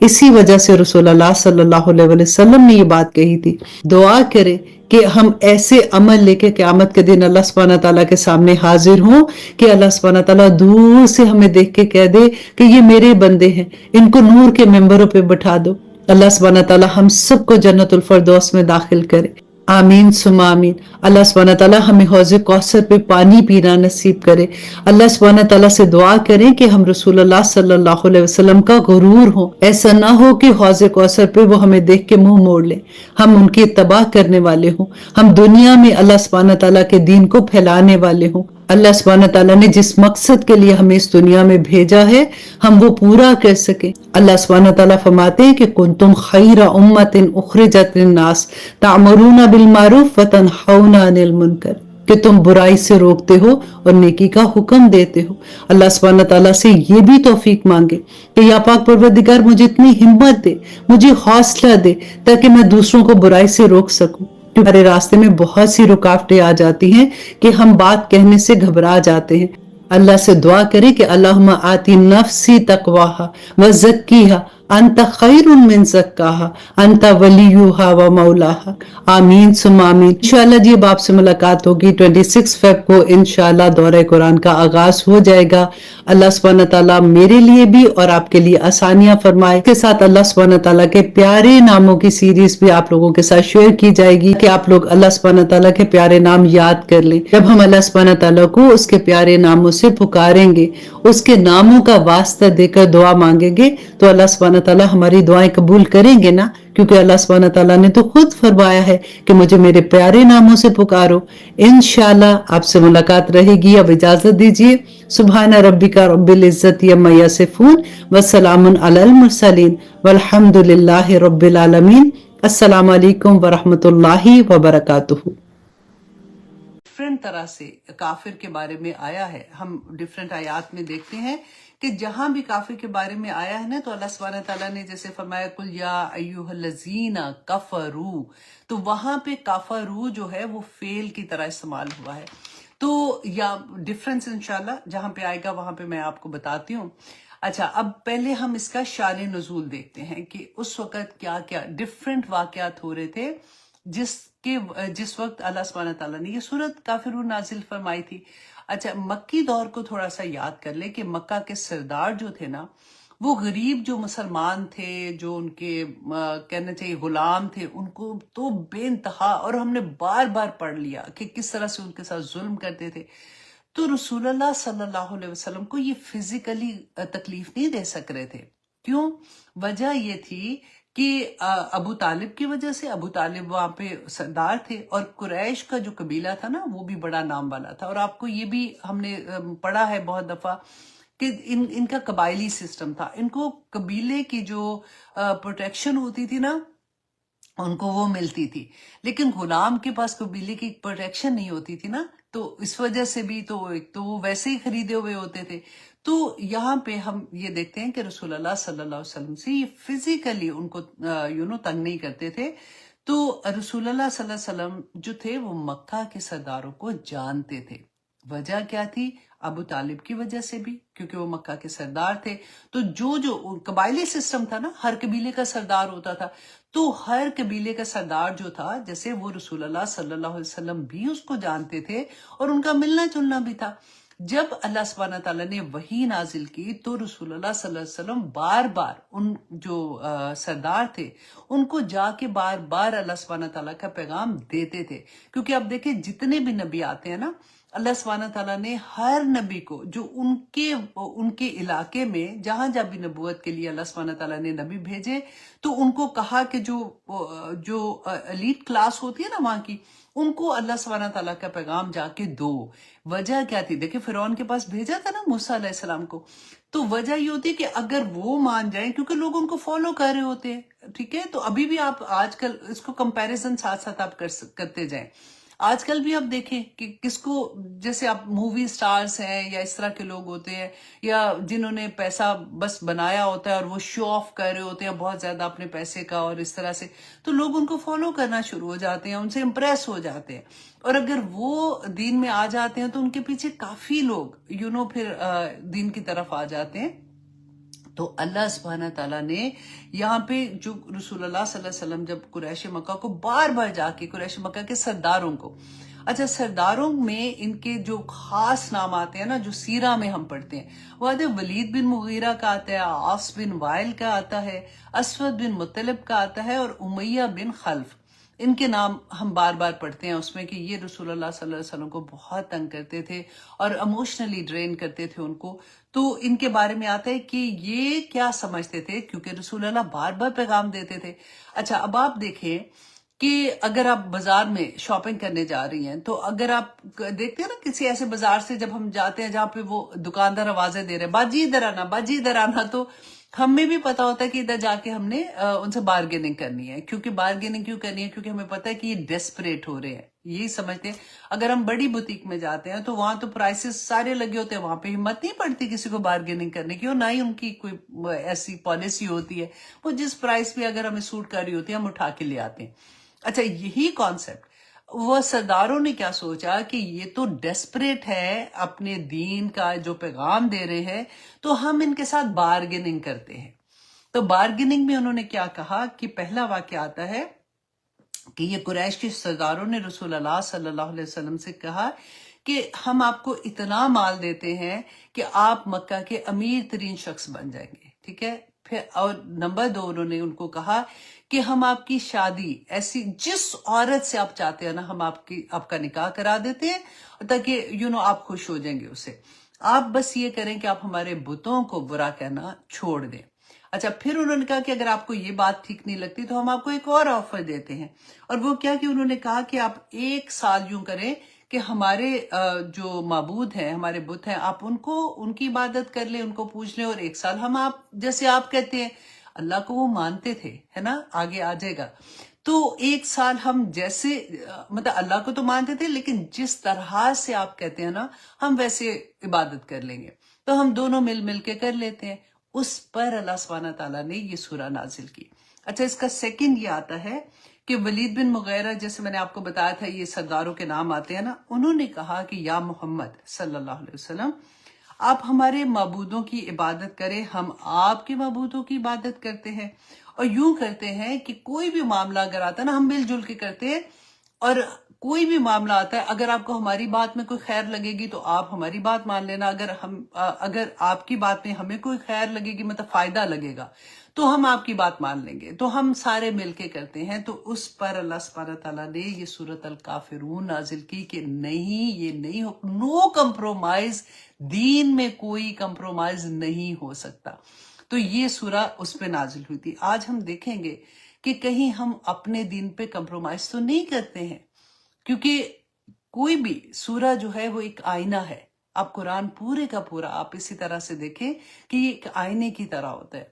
A: اسی وجہ سے رسول اللہ صلی اللہ علیہ وسلم نے یہ بات کہی تھی، دعا کرے کہ ہم ایسے عمل لے کے قیامت کے دن اللہ سبحانہ تعالیٰ کے سامنے حاضر ہوں کہ اللہ سبحانہ تعالیٰ دور سے ہمیں دیکھ کے کہہ دے کہ یہ میرے بندے ہیں، ان کو نور کے ممبروں پہ بٹھا دو۔ اللہ سبحانہ تعالیٰ ہم سب کو جنت الفردوس میں داخل کرے، آمین ثم آمین۔ اللہ سبحانہ تعالیٰ ہمیں حوض کوثر پہ پانی پینا نصیب کرے۔ اللہ سبحانہ تعالیٰ سے دعا کریں کہ ہم رسول اللہ صلی اللہ علیہ وسلم کا غرور ہوں، ایسا نہ ہو کہ حوض کوثر پہ وہ ہمیں دیکھ کے منہ موڑ لیں، ہم ان کی اتباع کرنے والے ہوں، ہم دنیا میں اللہ سبحانہ تعالیٰ کے دین کو پھیلانے والے ہوں۔ اللہ سبحانہ تعالیٰ نے جس مقصد کے لیے ہمیں اس دنیا میں بھیجا ہے ہم وہ پورا کر سکیں۔ اللہ سبحانہ تعالیٰ فرماتے ہیں کہ کنتم خیر امت اخرجت للناس تعمرون بالمعروف وتنہون عن المنکر، کہ تم برائی سے روکتے ہو اور نیکی کا حکم دیتے ہو۔ اللہ سبحانہ تعالیٰ سے یہ بھی توفیق مانگے کہ یا پاک پروردگار مجھے اتنی ہمت دے، مجھے حوصلہ دے تاکہ میں دوسروں کو برائی سے روک سکوں۔ ہمارے راستے میں بہت سی رکاوٹیں آ جاتی ہیں کہ ہم بات کہنے سے گھبرا جاتے ہیں۔ اللہ سے دعا کرے کہ اللہم آتی نفسی تقواہا وزکیہا انت خیر من زکاہا انت ولیہا و مولاہا، آمین ثم آمین۔ انشاءاللہ جی اب آپ سے ملاقات ہوگی 26 فیب کو، انشاءاللہ دورہ قرآن کا آغاز ہو جائے گا۔ اللہ سبحانہ تعالیٰ میرے لیے بھی اور آپ کے لیے آسانیاں فرمائے۔ اس کے ساتھ اللہ سبحانہ تعالیٰ کے پیارے ناموں کی سیریز بھی آپ لوگوں کے ساتھ شیئر کی جائے گی کہ آپ لوگ اللہ سبحانہ تعالیٰ کے پیارے نام یاد کر لیں۔ جب ہم اللہ سبحانہ تعالیٰ کو اس کے پیارے ناموں سے پکاریں گے، اس کے ناموں کا واسطہ دے کر دعا مانگیں گے تو اللہ سبحانہ تعالیٰ ہماری دعائیں قبول کریں گے نا، کیونکہ اللہ سبحانہ تعالیٰ نے تو خود فرمایا ہے کہ مجھے میرے پیارے ناموں سے پکارو۔ انشاءاللہ آپ سے ملاقات رہے گی، اب اجازت دیجیے۔ سبحان ربک رب العزت عما یصفون وسلام علی المرسلین والحمد للہ رب العالمین۔ السلام علیکم ورحمۃ اللہ وبرکاتہ۔ ڈفرنٹ طرح سے کافر کے بارے میں آیا ہے، ہم ڈفرنٹ آیات میں دیکھتے ہیں کہ جہاں بھی کافر کے بارے میں آیا ہے نا تو اللہ سبحانہ تعالیٰ نے جیسے فرمایا قل یا ایھا الذین کفروا، تو وہاں پہ کفروا جو ہے وہ فعل کی طرح استعمال ہوا ہے۔ تو یا ڈفرنس انشاءاللہ جہاں پہ آئے گا وہاں پہ میں آپ کو بتاتی ہوں۔ اچھا اب پہلے ہم اس کا شان نزول دیکھتے ہیں کہ اس وقت کیا کیا ڈفرنٹ واقعات ہو رہے تھے جس وقت اللہ سبحانہ تعالیٰ نے یہ سورت کافرون نازل فرمائی تھی۔ اچھا مکی دور کو تھوڑا سا یاد کر لیں کہ مکہ کے سردار جو تھے نا، وہ غریب جو مسلمان تھے، جو ان کے کہنا چاہیے غلام تھے، ان کو تو بے انتہا، اور ہم نے بار بار پڑھ لیا کہ کس طرح سے ان کے ساتھ ظلم کرتے تھے۔ تو رسول اللہ صلی اللہ علیہ وسلم کو یہ فزیکلی تکلیف نہیں دے سک رہے تھے۔ کیوں؟ وجہ یہ تھی کہ ابو طالب کی وجہ سے، ابو طالب وہاں پہ سردار تھے، اور قریش کا جو قبیلہ تھا نا وہ بھی بڑا نام والا تھا، اور آپ کو یہ بھی ہم نے پڑھا ہے بہت دفعہ کہ ان کا قبائلی سسٹم تھا، ان کو قبیلے کی جو پروٹیکشن ہوتی تھی نا ان کو وہ ملتی تھی، لیکن غلام کے پاس قبیلے کی پروٹیکشن نہیں ہوتی تھی نا، تو اس وجہ سے بھی تو ایک تو وہ ویسے ہی خریدے ہوئے ہوتے تھے۔ تو یہاں پہ ہم یہ دیکھتے ہیں کہ رسول اللہ صلی اللہ علیہ وسلم سے یہ فزیکلی ان کو تنگ نہیں کرتے تھے۔ تو رسول اللہ صلی اللہ علیہ وسلم جو تھے وہ مکہ کے سرداروں کو جانتے تھے۔ وجہ کیا تھی؟ ابو طالب کی وجہ سے بھی، کیونکہ وہ مکہ کے سردار تھے۔ تو جو قبائلی سسٹم تھا نا، ہر قبیلے کا سردار ہوتا تھا، تو ہر قبیلے کا سردار جو تھا جیسے وہ رسول اللہ صلی اللہ علیہ وسلم بھی اس کو جانتے تھے اور ان کا ملنا جلنا بھی تھا۔ جب اللہ سبحانہ تعالیٰ نے وحی نازل کی تو رسول اللہ صلی اللہ علیہ وسلم بار بار ان جو سردار تھے ان کو جا کے بار بار اللہ سبحانہ تعالیٰ کا پیغام دیتے تھے، کیونکہ اب دیکھیں جتنے بھی نبی آتے ہیں نا، اللہ سبحانہ تعالیٰ نے ہر نبی کو جو ان کے علاقے میں جہاں جہاں بھی نبوت کے لیے اللہ سبحانہ تعالیٰ نے نبی بھیجے تو ان کو کہا کہ جو ایلیٹ کلاس ہوتی ہے نا وہاں کی، ان کو اللہ سبحانہ تعالیٰ کا پیغام جا کے دو۔ وجہ کیا تھی؟ دیکھیں فرعون کے پاس بھیجا تھا نا موسیٰ علیہ السلام کو، تو وجہ یہ ہوتی ہے کہ اگر وہ مان جائیں، کیونکہ لوگ ان کو فالو کر رہے ہوتے ہیں، ٹھیک ہے؟ تو ابھی بھی آپ آج کل اس کو کمپیریزن ساتھ ساتھ آپ کرتے جائیں۔ آج کل بھی آپ دیکھیں کہ کس کو، جیسے آپ مووی سٹارز ہیں یا اس طرح کے لوگ ہوتے ہیں یا جنہوں نے پیسہ بس بنایا ہوتا ہے اور وہ شو آف کر رہے ہوتے ہیں بہت زیادہ اپنے پیسے کا اور اس طرح سے، تو لوگ ان کو فالو کرنا شروع ہو جاتے ہیں، ان سے امپریس ہو جاتے ہیں، اور اگر وہ دین میں آ جاتے ہیں تو ان کے پیچھے کافی لوگ پھر دین کی طرف آ جاتے ہیں۔ تو اللہ سبحانہ تعالیٰ نے یہاں پہ جو رسول اللہ صلی اللہ علیہ وسلم جب قریش مکہ کو بار بار جا کے قریش مکہ کے سرداروں کو، اچھا سرداروں میں ان کے جو خاص نام آتے ہیں نا جو سیرہ میں ہم پڑھتے ہیں، وہ آتے ہیں ولید بن مغیرہ کا آتا ہے، عاص بن وائل کا آتا ہے، اسود بن مطلب کا آتا ہے، اور امیہ بن خلف. ان کے نام ہم بار بار پڑھتے ہیں اس میں کہ یہ رسول اللہ صلی اللہ علیہ وسلم کو بہت تنگ کرتے تھے اور اموشنلی ڈرین کرتے تھے ان کو. تو ان کے بارے میں آتا ہے کہ یہ کیا سمجھتے تھے، کیونکہ رسول اللہ بار بار پیغام دیتے تھے. اچھا اب آپ دیکھیں کہ اگر آپ بازار میں شاپنگ کرنے جا رہی ہیں تو اگر آپ دیکھتے ہیں نا کسی ایسے بازار سے جب ہم جاتے ہیں جہاں پہ وہ دکاندار آوازیں دے رہے ہیں باجی ادھر آنا باجی ادھر آنا، تو ہمیں بھی پتا ہوتا ہے کہ ادھر جا کے ہم نے ان سے بارگیننگ کرنی ہے. کیونکہ بارگیننگ کیوں کرنی ہے؟ کیونکہ ہمیں پتا ہے کہ یہ ڈیسپریٹ ہو رہے ہیں، یہی سمجھتے ہیں. اگر ہم بڑی بوتیک میں جاتے ہیں تو وہاں تو پرائسز سارے لگے ہوتے ہیں، وہاں پہ ہمت نہیں پڑتی کسی کو بارگیننگ کرنے کی، اور نہ ہی ان کی کوئی ایسی پالیسی ہوتی ہے. وہ جس پرائس پہ اگر ہمیں سوٹ کر رہی ہوتی ہے ہم اٹھا کے لے آتے ہیں. اچھا یہی کانسیپٹ وہ سرداروں نے کیا سوچا کہ یہ تو ڈیسپریٹ ہے اپنے دین کا جو پیغام دے رہے ہیں، تو ہم ان کے ساتھ بارگیننگ کرتے ہیں. تو بارگیننگ میں انہوں نے کیا کہا کہ پہلا واقعہ آتا ہے کہ یہ قریش کے سرداروں نے رسول اللہ صلی اللہ علیہ وسلم سے کہا کہ ہم آپ کو اتنا مال دیتے ہیں کہ آپ مکہ کے امیر ترین شخص بن جائیں گے، ٹھیک ہے. پھر اور نمبر 2 انہوں نے ان کو کہا کہ ہم آپ کی شادی ایسی جس عورت سے آپ چاہتے ہیں نا ہم آپ کا نکاح کرا دیتے ہیں تاکہ آپ خوش ہو جائیں گے اس سے. آپ بس یہ کریں کہ آپ ہمارے بتوں کو برا کہنا چھوڑ دیں. اچھا پھر انہوں نے کہا کہ اگر آپ کو یہ بات ٹھیک نہیں لگتی تو ہم آپ کو ایک اور آفر دیتے ہیں. اور وہ کیا کہ انہوں نے کہا کہ آپ 1 سال یوں کریں کہ ہمارے جو معبود ہیں ہمارے بت ہیں آپ ان کی عبادت کر لیں، ان کو پوچھ لیں، اور 1 سال ہم آپ جیسے آپ کہتے ہیں اللہ کو وہ مانتے تھے، ہے نا، آگے آ جائے گا. تو 1 سال ہم جیسے مطلب اللہ کو تو مانتے تھے لیکن جس طرح سے آپ کہتے ہیں نا ہم ویسے عبادت کر لیں گے. تو ہم دونوں مل کے کر لیتے ہیں. اس پر اللہ سبحانہ تعالیٰ نے یہ سورہ نازل کی. اچھا اس کا سیکنڈ یہ آتا ہے کہ ولید بن مغیرہ، جیسے میں نے آپ کو بتایا تھا یہ سرداروں کے نام آتے ہیں نا، انہوں نے کہا کہ یا محمد صلی اللہ علیہ وسلم آپ ہمارے معبودوں کی عبادت کریں، ہم آپ کے معبودوں کی عبادت کرتے ہیں. اور یوں کرتے ہیں کہ کوئی بھی معاملہ اگر آتا ہے نا ہم مل جل کے کرتے ہیں، اور کوئی بھی معاملہ آتا ہے اگر آپ کو ہماری بات میں کوئی خیر لگے گی تو آپ ہماری بات مان لینا، اگر آپ کی بات میں ہمیں کوئی خیر لگے گی مطلب فائدہ لگے گا تو ہم آپ کی بات مان لیں گے. تو ہم سارے مل کے کرتے ہیں. تو اس پر اللہ سبحانہ تعالیٰ نے یہ سورۃ الکافرون نازل کی کہ نہیں، یہ نہیں ہو، نو کمپرومائز، دین میں کوئی کمپرومائز نہیں ہو سکتا. تو یہ سورہ اس پہ نازل ہوئی تھی. آج ہم دیکھیں گے کہ کہیں ہم اپنے دین پہ کمپرومائز تو نہیں کرتے ہیں، کیونکہ کوئی بھی سورہ جو ہے وہ ایک آئینہ ہے. آپ قرآن پورے کا پورا آپ اسی طرح سے دیکھیں کہ یہ ایک آئینے کی طرح ہوتا ہے.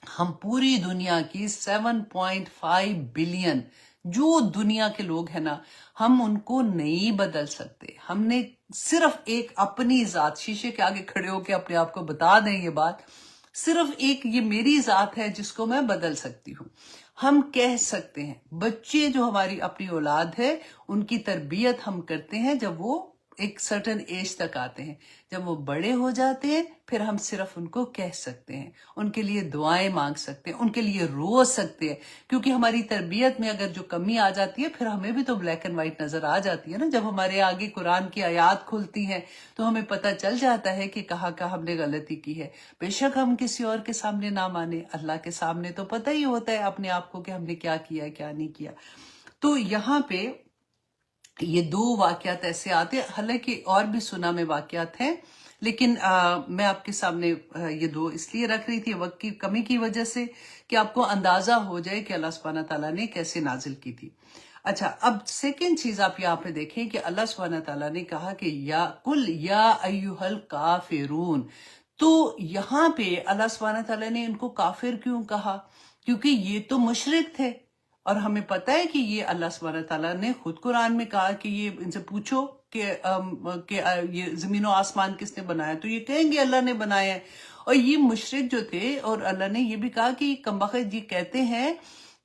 A: ہم پوری دنیا کی 7.5 بلین جو دنیا کے لوگ ہیں نا ہم ان کو نہیں بدل سکتے. ہم نے صرف ایک اپنی ذات، شیشے کے آگے کھڑے ہو کے اپنے آپ کو بتا دیں یہ بات، صرف ایک یہ میری ذات ہے جس کو میں بدل سکتی ہوں. ہم کہہ سکتے ہیں بچے جو ہماری اپنی اولاد ہے ان کی تربیت ہم کرتے ہیں جب وہ ایک سرٹن ایج تک آتے ہیں. جب وہ بڑے ہو جاتے ہیں پھر ہم صرف ان کو کہہ سکتے ہیں، ان کے لیے دعائیں مانگ سکتے ہیں، ان کے لیے رو سکتے ہیں. کیونکہ ہماری تربیت میں اگر جو کمی آ جاتی ہے پھر ہمیں بھی تو بلیک اینڈ وائٹ نظر آ جاتی ہے نا. جب ہمارے آگے قرآن کی آیات کھلتی ہیں تو ہمیں پتہ چل جاتا ہے کہ کہاں ہم نے غلطی کی ہے. بے شک ہم کسی اور کے سامنے نہ مانے، اللہ کے سامنے تو پتہ ہی ہوتا ہے اپنے آپ کو کہ ہم نے کیا کیا کیا نہیں کیا. تو یہاں پہ یہ 2 واقعات ایسے آتے ہیں، حالانکہ اور بھی سنا میں واقعات ہیں لیکن میں آپ کے سامنے یہ 2 اس لیے رکھ رہی تھی وقت کی کمی کی وجہ سے کہ آپ کو اندازہ ہو جائے کہ اللہ سبحانہ تعالیٰ نے کیسے نازل کی تھی. اچھا اب سیکنڈ چیز آپ یہاں پہ دیکھیں کہ اللہ سبحانہ تعالیٰ نے کہا کہ یا قل یا ایھا الکافرون. تو یہاں پہ اللہ سبحانہ تعالیٰ نے ان کو کافر کیوں کہا؟ کیونکہ یہ تو مشرک تھے، اور ہمیں پتہ ہے کہ یہ اللہ سبحانہ تعالیٰ نے خود قرآن میں کہا کہ یہ ان سے پوچھو کہ یہ زمین و آسمان کس نے بنایا، تو یہ کہیں گے اللہ نے بنایا ہے. اور یہ مشرک جو تھے، اور اللہ نے یہ بھی کہا کہ کم بخت یہ کہتے ہیں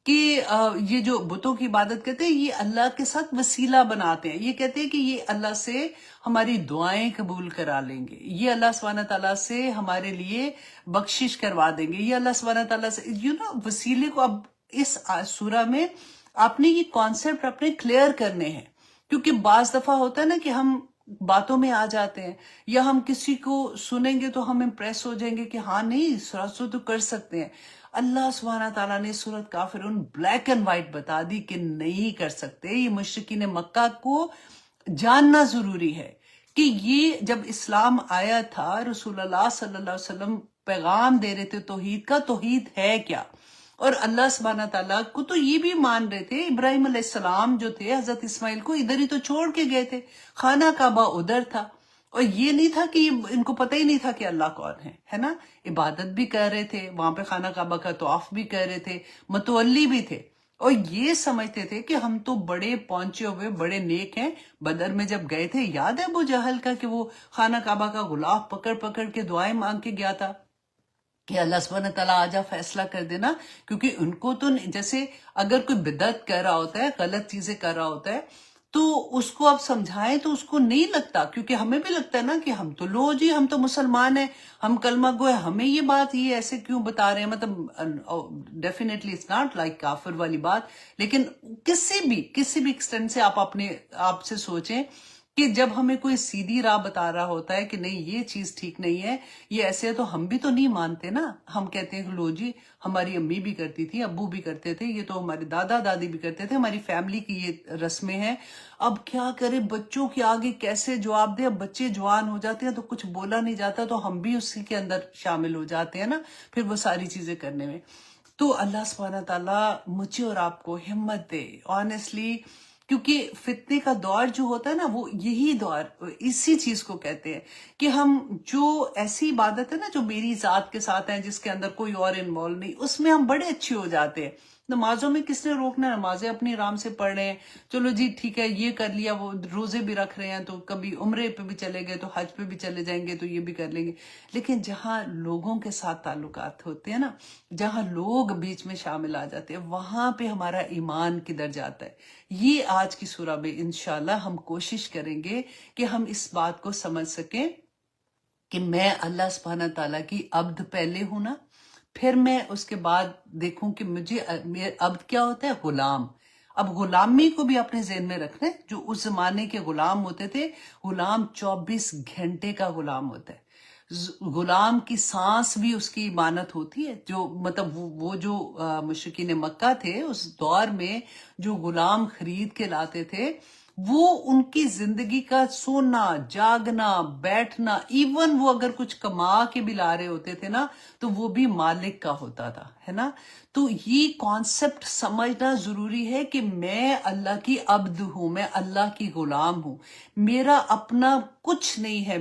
A: کہ یہ جو بتوں کی عبادت کرتے ہیں یہ اللہ کے ساتھ وسیلہ بناتے ہیں. یہ کہتے ہیں کہ یہ اللہ سے ہماری دعائیں قبول کرا لیں گے, یہ اللہ سبحانہ تعالیٰ سے ہمارے لیے بخشش کروا دیں گے, یہ اللہ سبحانہ تعالیٰ سے وسیلے کو. اب اس سورہ میں آپ نے یہ کانسیپٹ اپنے کلیئر کرنے ہیں, کیونکہ بعض دفعہ ہوتا ہے نا کہ ہم باتوں میں آ جاتے ہیں, یا ہم کسی کو سنیں گے تو ہم امپریس ہو جائیں گے کہ ہاں نہیں سو تو کر سکتے ہیں. اللہ سبحانہ تعالیٰ نے سورۃ کافرون بلیک اینڈ وائٹ بتا دی کہ نہیں کر سکتے. یہ مشرکین مکہ کو جاننا ضروری ہے کہ یہ جب اسلام آیا تھا, رسول اللہ صلی اللہ علیہ وسلم پیغام دے رہے تھے توحید کا, توحید ہے کیا. اور اللہ سبحانہ تعالیٰ کو تو یہ بھی مان رہے تھے, ابراہیم علیہ السلام جو تھے حضرت اسماعیل کو ادھر ہی تو چھوڑ کے گئے تھے, خانہ کعبہ ادھر تھا, اور یہ نہیں تھا کہ ان کو پتہ ہی نہیں تھا کہ اللہ کون ہے نا. عبادت بھی کر رہے تھے وہاں پہ, خانہ کعبہ کا طواف بھی کر رہے تھے, متولی بھی تھے, اور یہ سمجھتے تھے کہ ہم تو بڑے پہنچے ہوئے بڑے نیک ہیں. بدر میں جب گئے تھے یاد ہے ابو جہل کا کہ وہ خانہ کعبہ کا غلاف پکڑ پکڑ کے دعائیں مانگ کے گیا تھا کہ اللہ سبحانہ تعالیٰ آجا فیصلہ کر دینا, کیونکہ ان کو تو جیسے اگر کوئی بدعت کر رہا ہوتا ہے, غلط چیزیں کر رہا ہوتا ہے, تو اس کو آپ سمجھائیں تو اس کو نہیں لگتا, کیونکہ ہمیں بھی لگتا ہے نا کہ ہم تو لو جی, ہم تو مسلمان ہیں, ہم کلمہ گو ہے, ہمیں یہ بات یہ ایسے کیوں بتا رہے ہیں. مطلب ڈیفینیٹلی اٹس ناٹ لائک کافر والی بات, لیکن کسی بھی ایکسٹینٹ سے آپ اپنے آپ سے سوچیں کہ جب ہمیں کوئی سیدھی راہ بتا رہا ہوتا ہے کہ نہیں یہ چیز ٹھیک نہیں ہے, یہ ایسے ہے, تو ہم بھی تو نہیں مانتے نا. ہم کہتے ہیں کہ لو جی ہماری امی بھی کرتی تھی, ابو بھی کرتے تھے, یہ تو ہمارے دادا دادی بھی کرتے تھے, ہماری فیملی کی یہ رسمیں ہیں. اب کیا کرے, بچوں کے آگے کیسے جواب دے. اب بچے جوان ہو جاتے ہیں تو کچھ بولا نہیں جاتا, تو ہم بھی اسی کے اندر شامل ہو جاتے ہیں نا پھر وہ ساری چیزیں کرنے میں. تو اللہ سبحانہ تعالیٰ مجھے اور آپ کو ہمت دے آنیسٹلی, کیونکہ فتنے کا دور جو ہوتا ہے نا, وہ یہی دور اسی چیز کو کہتے ہیں کہ ہم جو ایسی عبادت ہے نا جو میری ذات کے ساتھ ہے, جس کے اندر کوئی اور انوالو نہیں, اس میں ہم بڑے اچھے ہو جاتے ہیں. نمازوں میں کس نے روکنا, نمازیں اپنی آرام سے پڑھ رہے ہیں, چلو جی ٹھیک ہے یہ کر لیا, وہ روزے بھی رکھ رہے ہیں, تو کبھی عمرے پہ بھی چلے گئے تو حج پہ بھی چلے جائیں گے تو یہ بھی کر لیں گے. لیکن جہاں لوگوں کے ساتھ تعلقات ہوتے ہیں نا, جہاں لوگ بیچ میں شامل آ جاتے ہیں, وہاں پہ ہمارا ایمان کدھر جاتا ہے. یہ آج کی سورہ میں انشاءاللہ ہم کوشش کریں گے کہ ہم اس بات کو سمجھ سکیں کہ میں اللہ سبحانہ تعالیٰ کی عبد پہلے ہوں نا, پھر میں اس کے بعد دیکھوں کہ مجھے عبد کیا ہوتا ہے, غلام. اب غلامی کو بھی اپنے ذہن میں رکھنا ہے. جو اس زمانے کے غلام ہوتے تھے, غلام 24 گھنٹے کا غلام ہوتا ہے. غلام کی سانس بھی اس کی امانت ہوتی ہے. جو مطلب وہ جو مشرکین مکہ تھے اس دور میں, جو غلام خرید کے لاتے تھے, وہ ان کی زندگی کا سونا جاگنا بیٹھنا, ایون وہ اگر کچھ کما کے بھی لا رہے ہوتے تھے نا, تو وہ بھی مالک کا ہوتا تھا, ہے نا. تو یہ کانسیپٹ سمجھنا ضروری ہے کہ میں اللہ کی عبد ہوں, میں اللہ کی غلام ہوں. میرا اپنا کچھ نہیں ہے,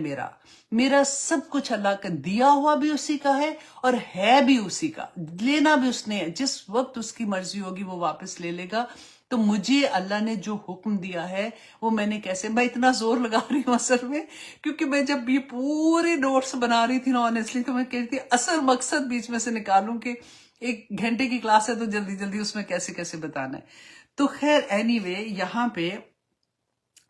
A: میرا سب کچھ اللہ کا دیا ہوا بھی اسی کا ہے اور ہے بھی اسی کا. لینا بھی اس نے ہے, جس وقت اس کی مرضی ہوگی وہ واپس لے لے گا. تو مجھے اللہ نے جو حکم دیا ہے وہ میں نے کیسے, میں اتنا زور لگا رہی ہوں اصل میں کیونکہ میں جب یہ پورے نوٹس بنا رہی تھی نا آنیسٹلی, تو میں کہتی تھی اصل مقصد بیچ میں سے نکالوں کہ 1 گھنٹے کی کلاس ہے تو جلدی جلدی اس میں کیسے کیسے بتانا ہے. تو خیر اینی وے, یہاں پہ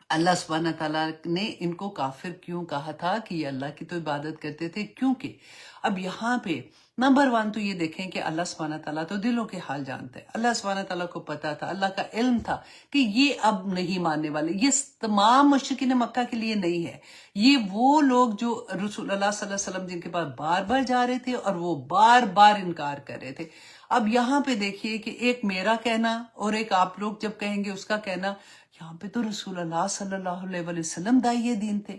A: اللہ سبحانہ تعالیٰ نے ان کو کافر کیوں کہا تھا کہ یہ اللہ کی تو عبادت کرتے تھے, کیونکہ اب یہاں پہ نمبر 1 تو یہ دیکھیں کہ اللہ سبحانہ تعالیٰ تو دلوں کے حال جانتا ہے. اللہ سبحانہ تعالیٰ کو پتا تھا, اللہ کا علم تھا کہ یہ اب نہیں ماننے والے. یہ تمام مشرکین مکہ کے لیے نہیں ہے, یہ وہ لوگ جو رسول اللہ صلی اللہ علیہ وسلم جن کے پاس بار بار جا رہے تھے اور وہ بار بار انکار کر رہے تھے. اب یہاں پہ دیکھیے کہ ایک میرا کہنا اور ایک آپ لوگ جب کہیں گے اس کا کہنا. یہاں پہ تو رسول اللہ صلی اللہ علیہ وسلم داعیے دین تھے,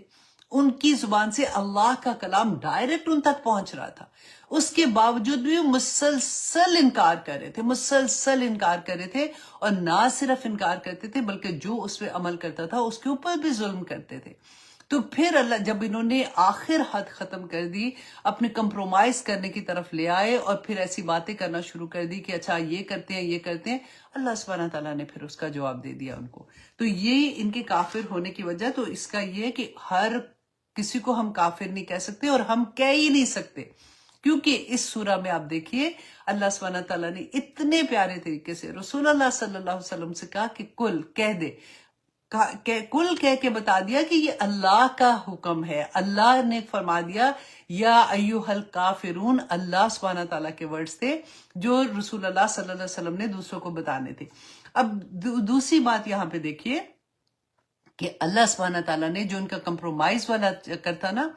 A: ان کی زبان سے اللہ کا کلام ڈائریکٹ ان تک پہنچ رہا تھا. اس کے باوجود بھی مسلسل انکار کر رہے تھے, اور نہ صرف انکار کرتے تھے بلکہ جو اس پہ عمل کرتا تھا اس کے اوپر بھی ظلم کرتے تھے. تو پھر اللہ جب انہوں نے آخر حد ختم کر دی, اپنے کمپرومائز کرنے کی طرف لے آئے اور پھر ایسی باتیں کرنا شروع کر دی کہ اچھا یہ کرتے ہیں, اللہ سبحانہ تعالیٰ نے پھر اس کا جواب دے دیا ان کو. تو یہ ان کے کافر ہونے کی وجہ تو اس کا یہ ہے کہ ہر کسی کو ہم کافر نہیں کہہ سکتے, اور ہم کہہ ہی نہیں سکتے کیونکہ اس سورہ میں آپ دیکھیے اللہ سبحانہ تعالیٰ نے اتنے پیارے طریقے سے رسول اللہ صلی اللہ علیہ وسلم سے کہا کہ کل کہہ دے، کل کہہ کے بتا دیا کہ یہ اللہ کا حکم ہے. اللہ نے فرما دیا یا ایوہ الکافرون، اللہ سبحانہ تعالیٰ کے ورڈز تھے جو رسول اللہ صلی اللہ علیہ وسلم نے دوسروں کو بتانے تھے. اب دوسری بات یہاں پہ دیکھیے کہ اللہ سبحانہ تعالیٰ نے جو ان کا کمپرومائز والا چکر تھا نا،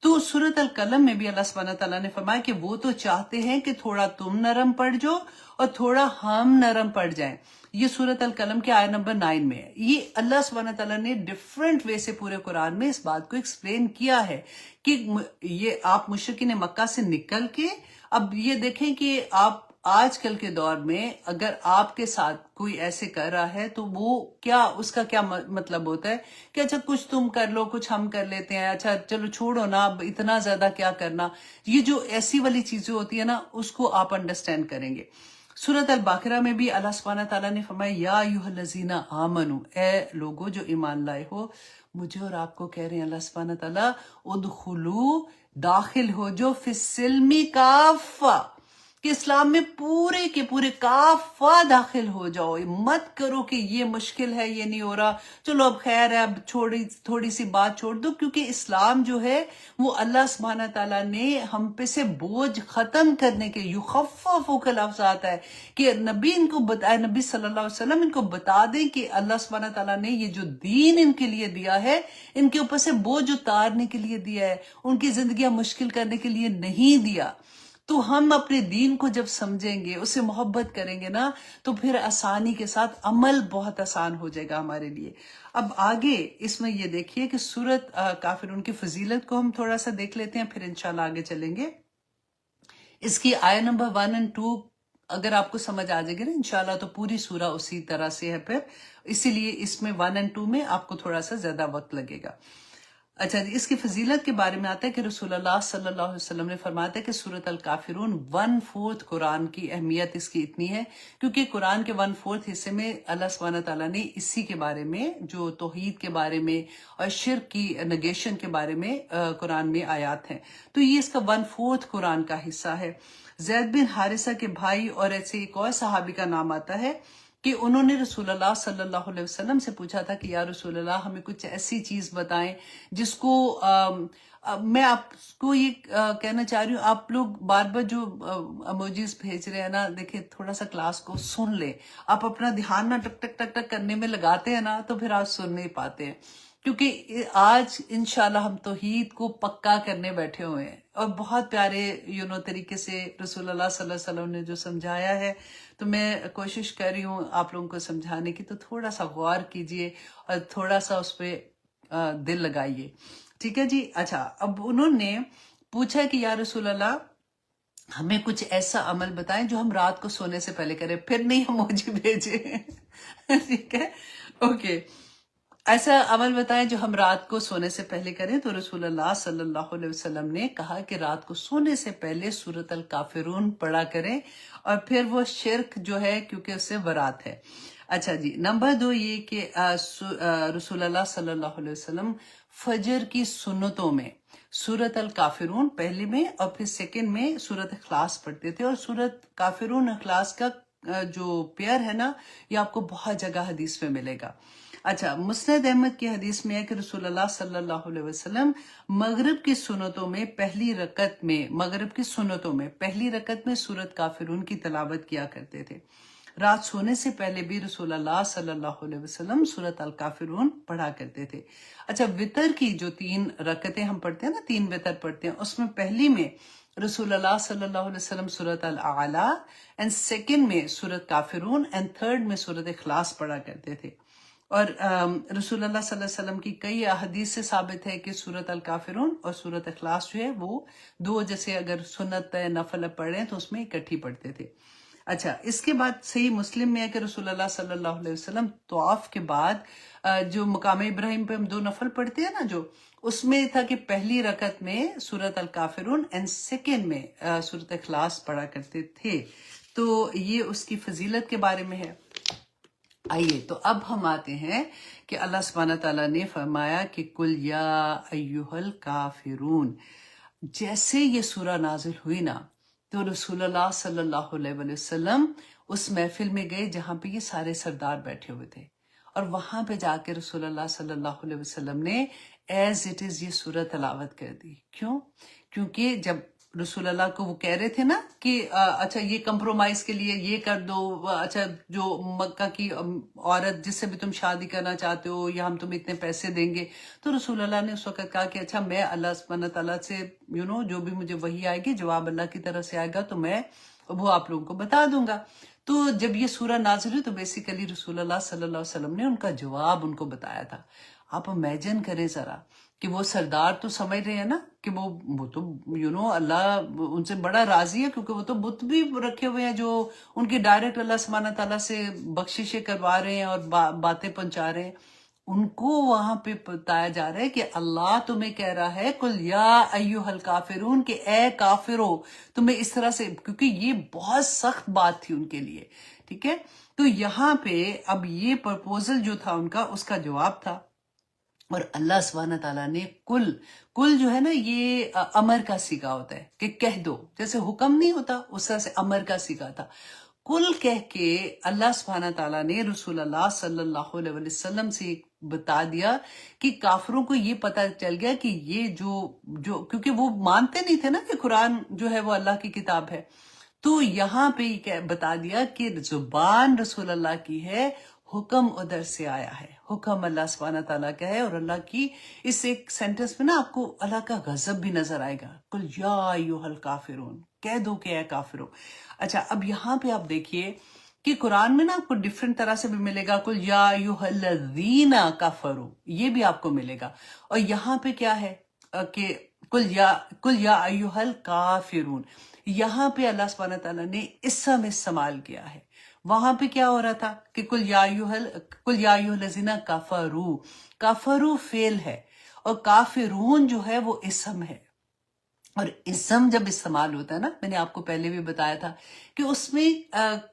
A: تو سورۃ القلم میں بھی اللہ سبحانہ تعالیٰ نے فرمایا کہ وہ تو چاہتے ہیں کہ تھوڑا تم نرم پڑ جاؤ اور تھوڑا ہم نرم پڑ جائیں. یہ سورۃ القلم کے آیت نمبر 9 میں ہے. یہ اللہ سبحانہ تعالیٰ نے ڈیفرنٹ وے سے پورے قرآن میں اس بات کو ایکسپلین کیا ہے کہ یہ آپ مشرکین مکہ سے نکل کے اب یہ دیکھیں کہ آپ آج کل کے دور میں اگر آپ کے ساتھ کوئی ایسے کر رہا ہے تو وہ کیا، اس کا کیا مطلب ہوتا ہے کہ اچھا کچھ تم کر لو کچھ ہم کر لیتے ہیں، اچھا چلو چھوڑو نا، اب اتنا زیادہ کیا کرنا. یہ جو ایسی والی چیزیں ہوتی ہیں نا، اس کو آپ انڈرسٹینڈ کریں گے. سورۃ البقرہ میں بھی اللہ سبحانہ تعالیٰ نے فرمایا یا ایھا الذین آمنو، اے لوگو جو ایمان لائے ہو. مجھے اور آپ کو کہہ رہے ہیں اللہ سبحانہ تعالیٰ ادخلو، داخل ہو جو فی السلم کافہ، کہ اسلام میں پورے کے پورے کافہ داخل ہو جاؤ. مت کرو کہ یہ مشکل ہے، یہ نہیں ہو رہا، چلو اب خیر ہے، اب تھوڑی سی بات چھوڑ دو. کیونکہ اسلام جو ہے وہ اللہ سبحانہ تعالیٰ نے ہم پہ سے بوجھ ختم کرنے کے یخفف کا لفظ آتا ہے کہ نبی ان کو بتائے، نبی صلی اللہ علیہ وسلم ان کو بتا دیں کہ اللہ سبحانہ تعالیٰ نے یہ جو دین ان کے لیے دیا ہے ان کے اوپر سے بوجھ اتارنے کے لیے دیا ہے، ان کی زندگیاں مشکل کرنے کے لیے نہیں دیا. تو ہم اپنے دین کو جب سمجھیں گے، اسے محبت کریں گے نا، تو پھر آسانی کے ساتھ عمل بہت آسان ہو جائے گا ہمارے لیے. اب آگے اس میں یہ دیکھیے کہ سورۃ کافرون کی فضیلت کو ہم تھوڑا سا دیکھ لیتے ہیں، پھر انشاءاللہ آگے چلیں گے. اس کی آیت نمبر 1 اور 2 اگر آپ کو سمجھ آ جائے گی نا انشاءاللہ، تو پوری سورہ اسی طرح سے ہے. پھر اسی لیے اس میں 1 اور 2 میں آپ کو تھوڑا سا زیادہ وقت لگے گا. اچھا جی، اس کی فضیلت کے بارے میں آتا ہے کہ رسول اللہ صلی اللہ علیہ وسلم نے فرمایا تھا کہ سورۃ الکافرون 1/4 قرآن کی اہمیت اس کی اتنی ہے کیونکہ قرآن کے 1/4 حصے میں اللہ سبحانہ تعالیٰ نے اسی کے بارے میں، جو توحید کے بارے میں اور شرک کی نگیشن کے بارے میں قرآن میں آیات ہیں. تو یہ اس کا 1/4 قرآن کا حصہ ہے. زید بن حارثہ کے بھائی اور ایسے ایک اور صحابی کا نام آتا ہے کہ انہوں نے رسول اللہ صلی اللہ علیہ وسلم سے پوچھا تھا کہ یا رسول اللہ ہمیں کچھ ایسی چیز بتائیں جس کو میں آپ کو یہ کہنا چاہ رہی ہوں، آپ لوگ بار بار جو اموجیز بھیج رہے ہیں نا، دیکھیں تھوڑا سا کلاس کو سن لیں. آپ اپنا دھیان نہ ٹک ٹک ٹک ٹک کرنے میں لگاتے ہیں نا، تو پھر آپ سن نہیں پاتے ہیں. کیونکہ آج انشاءاللہ ہم توحید کو پکا کرنے بیٹھے ہوئے ہیں اور بہت پیارے طریقے سے رسول اللہ صلی اللہ علیہ وسلم نے جو سمجھایا ہے، تو میں کوشش کر رہی ہوں آپ لوگوں کو سمجھانے کی. تو تھوڑا سا غور کیجئے اور تھوڑا سا اس پہ دل لگائیے. ٹھیک ہے جی. اچھا، اب انہوں نے پوچھا کہ یا رسول اللہ ہمیں کچھ ایسا عمل بتائیں جو ہم رات کو سونے سے پہلے کریں. پھر نہیں ہم مجھے بھیجے. ٹھیک ہے، اوکے. ایسا عمل بتائیں جو ہم رات کو سونے سے پہلے کریں. تو رسول اللہ صلی اللہ علیہ وسلم نے کہا کہ رات کو سونے سے پہلے سورۃ الکافرون پڑھا کریں، اور پھر وہ شرک جو ہے کیونکہ اس سے برات ہے. اچھا جی، نمبر 2 یہ کہ رسول اللہ صلی اللہ علیہ وسلم فجر کی سنتوں میں سورۃ الکافرون پہلے میں اور پھر سیکنڈ میں سورۃ اخلاص پڑھتے تھے. اور سورۃ کافرون اخلاص کا جو پیئر ہے نا، یہ آپ کو بہت جگہ حدیث میں ملے گا. اچھا، مسند احمد کی حدیث میں ہے کہ رسول اللہ صلی اللہ علیہ وسلم مغرب کی سنتوں میں پہلی رکعت میں سورۃ کافرون کی تلاوت کیا کرتے تھے. رات سونے سے پہلے بھی رسول اللہ صلی اللہ علیہ وسلم سورۃ الکافرون پڑھا کرتے تھے. اچھا، وطر کی جو 3 رکعتیں ہم پڑھتے ہیں نا، 3 وطر پڑھتے ہیں، اس میں پہلی میں رسول اللہ صلی اللہ علیہ وسلم سورۃ الاعلیٰ، اینڈ سیکنڈ میں سورۃ کافرون، اینڈ تھرڈ میں سورۃ اخلاص پڑھا کرتے تھے. اور رسول اللہ صلی اللہ علیہ وسلم کی کئی احادیث سے ثابت ہے کہ سورۃ الکافرون اور سورۃ اخلاص جو ہے وہ 2، جیسے اگر سنت نفل پڑھ رہے ہیں تو اس میں اکٹھی پڑھتے تھے. اچھا، اس کے بعد صحیح مسلم میں ہے کہ رسول اللہ صلی اللہ علیہ وسلم طواف کے بعد جو مقام ابراہیم پہ ہم 2 نفل پڑھتے ہیں نا، جو اس میں تھا کہ پہلی رکعت میں سورۃ الکافرون اینڈ سیکنڈ میں سورۃ اخلاص پڑھا کرتے تھے. تو یہ اس کی فضیلت کے بارے میں ہے. آئیے تو اب ہم آتے ہیں کہ اللہ سبحانہ تعالیٰ نے فرمایا کہ کل یا ایھا الکافرون. جیسے یہ سورہ نازل ہوئی نا تو رسول اللہ صلی اللہ علیہ وسلم اس محفل میں گئے جہاں پہ یہ سارے سردار بیٹھے ہوئے تھے، اور وہاں پہ جا کے رسول اللہ صلی اللہ علیہ وسلم نے ایز اٹ از یہ سورہ تلاوت کر دی. کیوں؟ کیونکہ جب رسول اللہ کو وہ کہہ رہے تھے نا کہ اچھا یہ کمپرومائز کے لیے یہ کر دو، اچھا جو مکہ کی عورت جس سے بھی تم شادی کرنا چاہتے ہو یا ہم تمہیں اتنے پیسے دیں گے، تو رسول اللہ نے اس وقت کہا کہ اچھا میں اللہ سبحانہ تعالیٰ سے جو بھی مجھے وحی آئے گی، جواب اللہ کی طرف سے آئے گا، تو میں وہ آپ لوگوں کو بتا دوں گا. تو جب یہ سورہ نازل ہوئی تو بیسیکلی رسول اللہ صلی اللہ علیہ وسلم نے ان کا جواب ان کو بتایا تھا. آپ امیجن کریں ذرا کہ وہ سردار تو سمجھ رہے ہیں نا کہ وہ تو اللہ ان سے بڑا راضی ہے، کیونکہ وہ تو بت بھی رکھے ہوئے ہیں جو ان کی ڈائریکٹ اللہ سبحانہ تعالیٰ سے بخششیں کروا رہے ہیں اور باتیں پہنچا رہے ہیں. ان کو وہاں پہ بتایا جا رہا ہے کہ اللہ تمہیں کہہ رہا ہے کل یا ایھا الکافرون، کہ اے کافرو تمہیں اس طرح سے، کیونکہ یہ بہت سخت بات تھی ان کے لیے. ٹھیک ہے، تو یہاں پہ اب یہ پرپوزل جو تھا ان کا، اس کا جواب تھا. اور اللہ سبحانہ تعالیٰ نے کل جو ہے نا، یہ امر کا سیگا ہوتا ہے کہ کہہ دو، جیسے حکم نہیں ہوتا اس طرح سے امر کا سیگا تھا. کل کہہ کے اللہ سبحانہ تعالیٰ نے رسول اللہ صلی اللہ علیہ وسلم سے بتا دیا کہ کافروں کو یہ پتہ چل گیا کہ یہ جو کیونکہ وہ مانتے نہیں تھے نا کہ قرآن جو ہے وہ اللہ کی کتاب ہے، تو یہاں پہ بتا دیا کہ زبان رسول اللہ کی ہے، حکم ادھر سے آیا ہے، حکم اللہ سبحانہ تعالیٰ کا ہے. اور اللہ کی اس ایک سینٹنس میں نا آپ کو اللہ کا غضب بھی نظر آئے گا، قل یا ایھا الکافرون، کہہ دو کہ اے کافرو. اچھا، اب یہاں پہ آپ دیکھیے کہ قرآن میں نا آپ کو ڈفرینٹ طرح سے بھی ملے گا، قل یا ایھا الذین کفروا، یہ بھی آپ کو ملے گا. اور یہاں پہ کیا ہے کہ قل یا ایھا الکافرون، یہاں پہ اللہ سبحانہ تعالیٰ نے اسم استعمال کیا ہے. وہاں پہ کیا ہو رہا تھا کہ قل یا ایھا الذین کفروا، کفروا فعل ہے اور کافرون جو ہے وہ اسم ہے. اور اسم جب استعمال ہوتا ہے نا، میں نے آپ کو پہلے بھی بتایا تھا کہ اس میں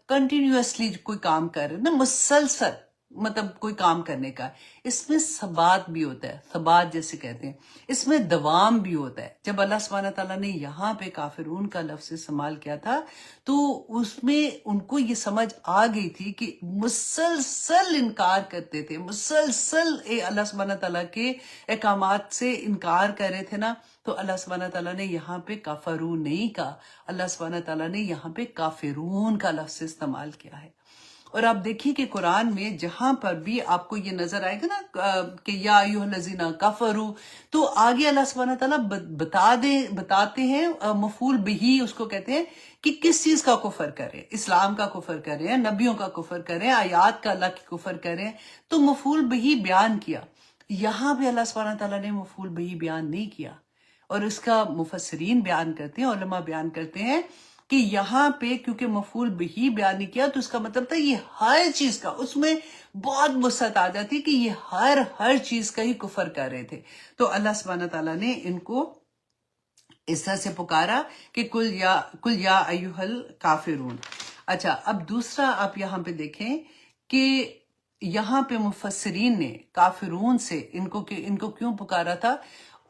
A: کنٹینیوسلی کوئی کام کر رہے نا، مسلسل مطلب کوئی کام کرنے کا، اس میں ثبات بھی ہوتا ہے، ثبات جیسے کہتے ہیں، اس میں دوام بھی ہوتا ہے. جب اللہ سبحانہ تعالیٰ نے یہاں پہ کافرون کا لفظ استعمال کیا تھا تو اس میں ان کو یہ سمجھ آ گئی تھی کہ مسلسل انکار کرتے تھے، مسلسل اللہ سبحانہ تعالیٰ کے احکامات سے انکار کر رہے تھے نا. تو اللہ سبحانہ تعالیٰ نے یہاں پہ کافرون نہیں کہا، اللہ سبحانہ تعالیٰ نے یہاں پہ کافرون کا لفظ استعمال کیا ہے. اور آپ دیکھیے کہ قرآن میں جہاں پر بھی آپ کو یہ نظر آئے گا نا کہ یا ایھا الذین کفروا، تو آگے اللہ سبحانہ تعالیٰ بتاتے ہیں مفعول بہی اس کو کہتے ہیں کہ کس چیز کا کفر کریں، اسلام کا کفر کریں، نبیوں کا کفر کریں، آیات کا اللہ کی کفر کریں، تو مفعول بہی بیان کیا. یہاں پہ اللہ سبحانہ تعالیٰ نے مفعول بہی بیان نہیں کیا، اور اس کا مفسرین بیان کرتے ہیں، علماء بیان کرتے ہیں کہ یہاں پہ کیونکہ مفعول بہی بیان نہیں کیا تو اس کا مطلب تھا یہ ہر چیز کا، اس میں بہت وسعت آ جاتی کہ یہ ہر چیز کا ہی کفر کر رہے تھے. تو اللہ سبحانہ تعالیٰ نے ان کو اس طرح سے پکارا کہ کل یا ایھا الکافرون. اچھا، اب دوسرا آپ یہاں پہ دیکھیں کہ یہاں پہ مفسرین نے کافرون سے ان کو کیوں پکارا تھا،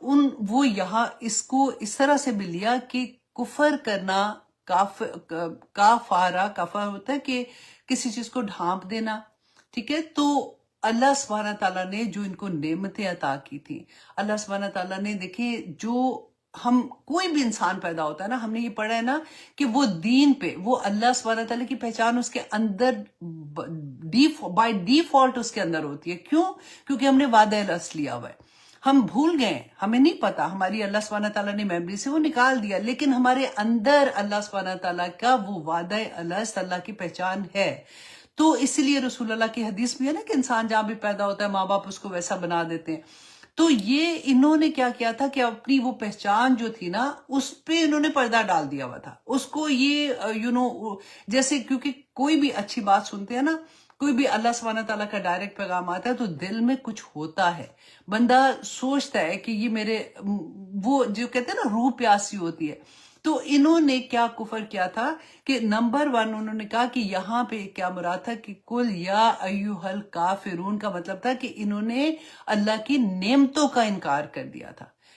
A: وہ یہاں اس کو اس طرح سے بھی لیا کہ کفر کرنا، کافارہ ہوتا ہے کہ کسی چیز کو ڈھانپ دینا. ٹھیک ہے، تو اللہ سبحانہ تعالیٰ نے جو ان کو نعمتیں عطا کی تھی، اللہ سبحانہ تعالیٰ نے دیکھیے جو ہم کوئی بھی انسان پیدا ہوتا ہے نا، ہم نے یہ پڑھا ہے نا کہ وہ دین پہ، وہ اللہ سبحانہ تعالیٰ کی پہچان اس کے اندر بائی ڈیفالٹ اس کے اندر ہوتی ہے. کیوں؟ کیونکہ ہم نے وعدہ الست لیا ہوا ہے. ہم بھول گئے، ہمیں نہیں پتا، ہماری اللہ سبحانہ تعالیٰ نے میموری سے وہ نکال دیا، لیکن ہمارے اندر اللہ سبحانہ تعالیٰ کا وہ وعدہ الست، اللہ کی پہچان ہے. تو اسی لیے رسول اللہ کی حدیث بھی ہے نا کہ انسان جہاں بھی پیدا ہوتا ہے ماں باپ اس کو ویسا بنا دیتے ہیں. تو یہ انہوں نے کیا کیا تھا کہ اپنی وہ پہچان جو تھی نا اس پہ انہوں نے پردہ ڈال دیا ہوا تھا. اس کو یہ جیسے کیونکہ کوئی بھی اچھی بات سنتے ہیں نا، کوئی بھی اللہ سبحانہ تعالیٰ کا ڈائریکٹ پیغام آتا ہے تو دل میں کچھ ہوتا ہے، بندہ سوچتا ہے کہ یہ میرے، وہ جو کہتے ہیں نا روح پیاسی ہوتی ہے. تو انہوں نے کیا کفر کیا تھا کہ نمبر 1 انہوں نے کہا کہ یہاں پہ کیا مراد تھا کہ کل یا ایھا الکافرون کا مطلب تھا کہ انہوں نے اللہ کی نعمتوں کا انکار کر دیا تھا.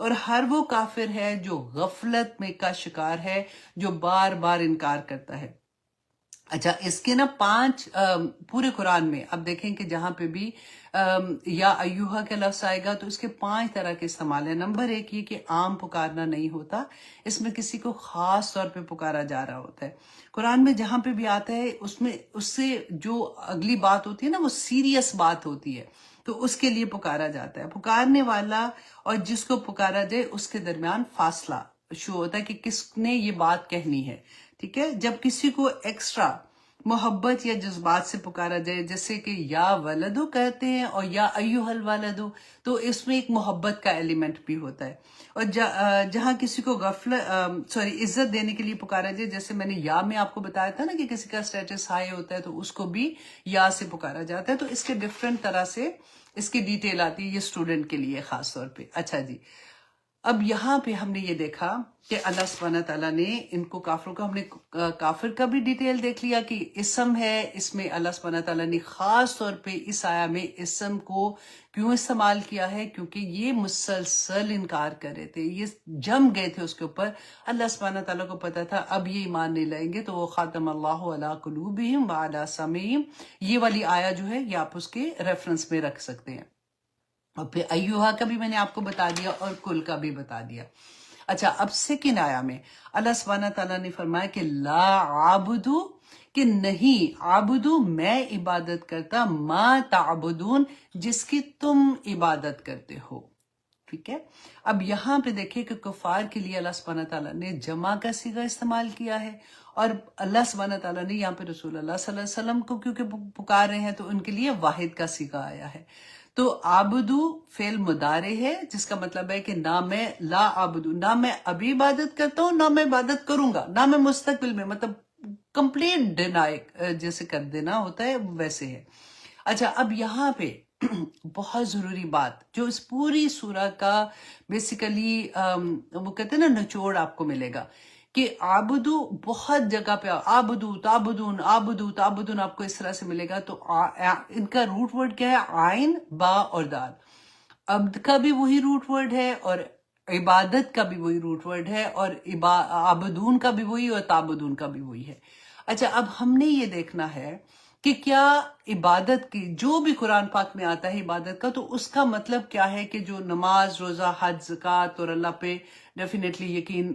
A: اور ہر وہ کافر ہے جو غفلت میں کا شکار ہے، جو بار بار انکار کرتا ہے۔ اچھا، اس کے نا 5 پورے قرآن میں اب دیکھیں کہ جہاں پہ بھی یا ایوہا کا لفظ آئے گا تو اس کے 5 طرح کے استعمال ہے۔ نمبر 1 یہ کہ عام پکارنا نہیں ہوتا، اس میں کسی کو خاص طور پہ پکارا جا رہا ہوتا ہے۔ قرآن میں جہاں پہ بھی آتا ہے اس سے جو اگلی بات ہوتی ہے نا وہ سیریس بات ہوتی ہے، تو اس کے لیے پکارا جاتا ہے۔ پکارنے والا اور جس کو پکارا جائے اس کے درمیان فاصلہ شو ہوتا ہے کہ کس نے یہ بات کہنی ہے، ٹھیک ہے۔ جب کسی کو ایکسٹرا محبت یا جذبات سے پکارا جائے، جیسے کہ یا ولدو کہتے ہیں اور یا ایوہ الولدو، تو اس میں ایک محبت کا ایلیمنٹ بھی ہوتا ہے۔ اور جہاں کسی کو عزت دینے کے لیے پکارا جائے، جیسے میں نے یا میں آپ کو بتایا تھا نا کہ کسی کا سٹیٹس ہائی ہوتا ہے تو اس کو بھی یا سے پکارا جاتا ہے، تو اس کے ڈفرینٹ طرح سے اس کی ڈیٹیل آتی ہے، یہ اسٹوڈنٹ کے لیے خاص طور پہ۔ اچھا جی، اب یہاں پہ ہم نے یہ دیکھا کہ اللہ سبحانہ تعالیٰ نے ان کو کافروں کا، ہم نے کافر کا بھی ڈیٹیل دیکھ لیا کہ اسم ہے، اس میں اللہ سبحانہ تعالیٰ نے خاص طور پہ اس آیا میں اسم کو کیوں استعمال کیا ہے، کیونکہ یہ مسلسل انکار کر رہے تھے، یہ جم گئے تھے اس کے اوپر۔ اللہ سبحانہ تعالیٰ کو پتا تھا اب یہ ایمان نہیں لائیں گے، تو وہ خاتم اللہ علی قلوبہم وعلی سمعہم، یہ والی آیا جو ہے یہ آپ اس کے ریفرنس میں رکھ سکتے ہیں۔ اور پھر ایوہا کا بھی میں نے آپ کو بتا دیا اور کل کا بھی بتا دیا۔ اچھا، اب سیکنڈ آیا میں اللہ سبحانہ تعالیٰ نے فرمایا کہ لا عابدو، کہ نہیں عابدو میں عبادت کرتا، ما تعبدون جس کی تم عبادت کرتے ہو، ٹھیک ہے۔ اب یہاں پہ دیکھیں کہ کفار کے لیے اللہ سبحانہ تعالیٰ نے جمع کا صیغہ استعمال کیا ہے، اور اللہ سبحانہ تعالیٰ نے یہاں پہ رسول اللہ صلی اللہ علیہ وسلم کو کیونکہ پکار رہے ہیں تو ان کے لیے واحد کا صیغہ آیا ہے۔ تو عابدو فعل مضارع ہے، جس کا مطلب ہے کہ نہ میں لا عابدو، نہ میں ابھی عبادت کرتا ہوں، نہ میں عبادت کروں گا، نہ میں مستقبل میں، مطلب کمپلیٹ ڈینائی جیسے کر دینا ہوتا ہے ویسے ہے۔ اچھا، اب یہاں پہ بہت ضروری بات جو اس پوری سورہ کا بیسیکلی وہ کہتے ہیں نا نچوڑ آپ کو ملے گا کہ عابدو بہت جگہ پہ عابدو تعبدون عابدو تعبدون آپ کو اس طرح سے ملے گا، تو ان کا روٹ ورڈ کیا ہے؟ عین، با اور دال۔ عبد کا بھی وہی روٹ ورڈ ہے اور عبادت کا بھی وہی روٹ ورڈ ہے، اور عابدون کا بھی وہی اور تعبدون کا بھی وہی ہے۔ اچھا، اب ہم نے یہ دیکھنا ہے کہ کیا عبادت کی جو بھی قرآن پاک میں آتا ہے عبادت کا، تو اس کا مطلب کیا ہے کہ جو نماز، روزہ، حج، زکوٰۃ اور اللہ پہ ڈیفینیٹلی یقین،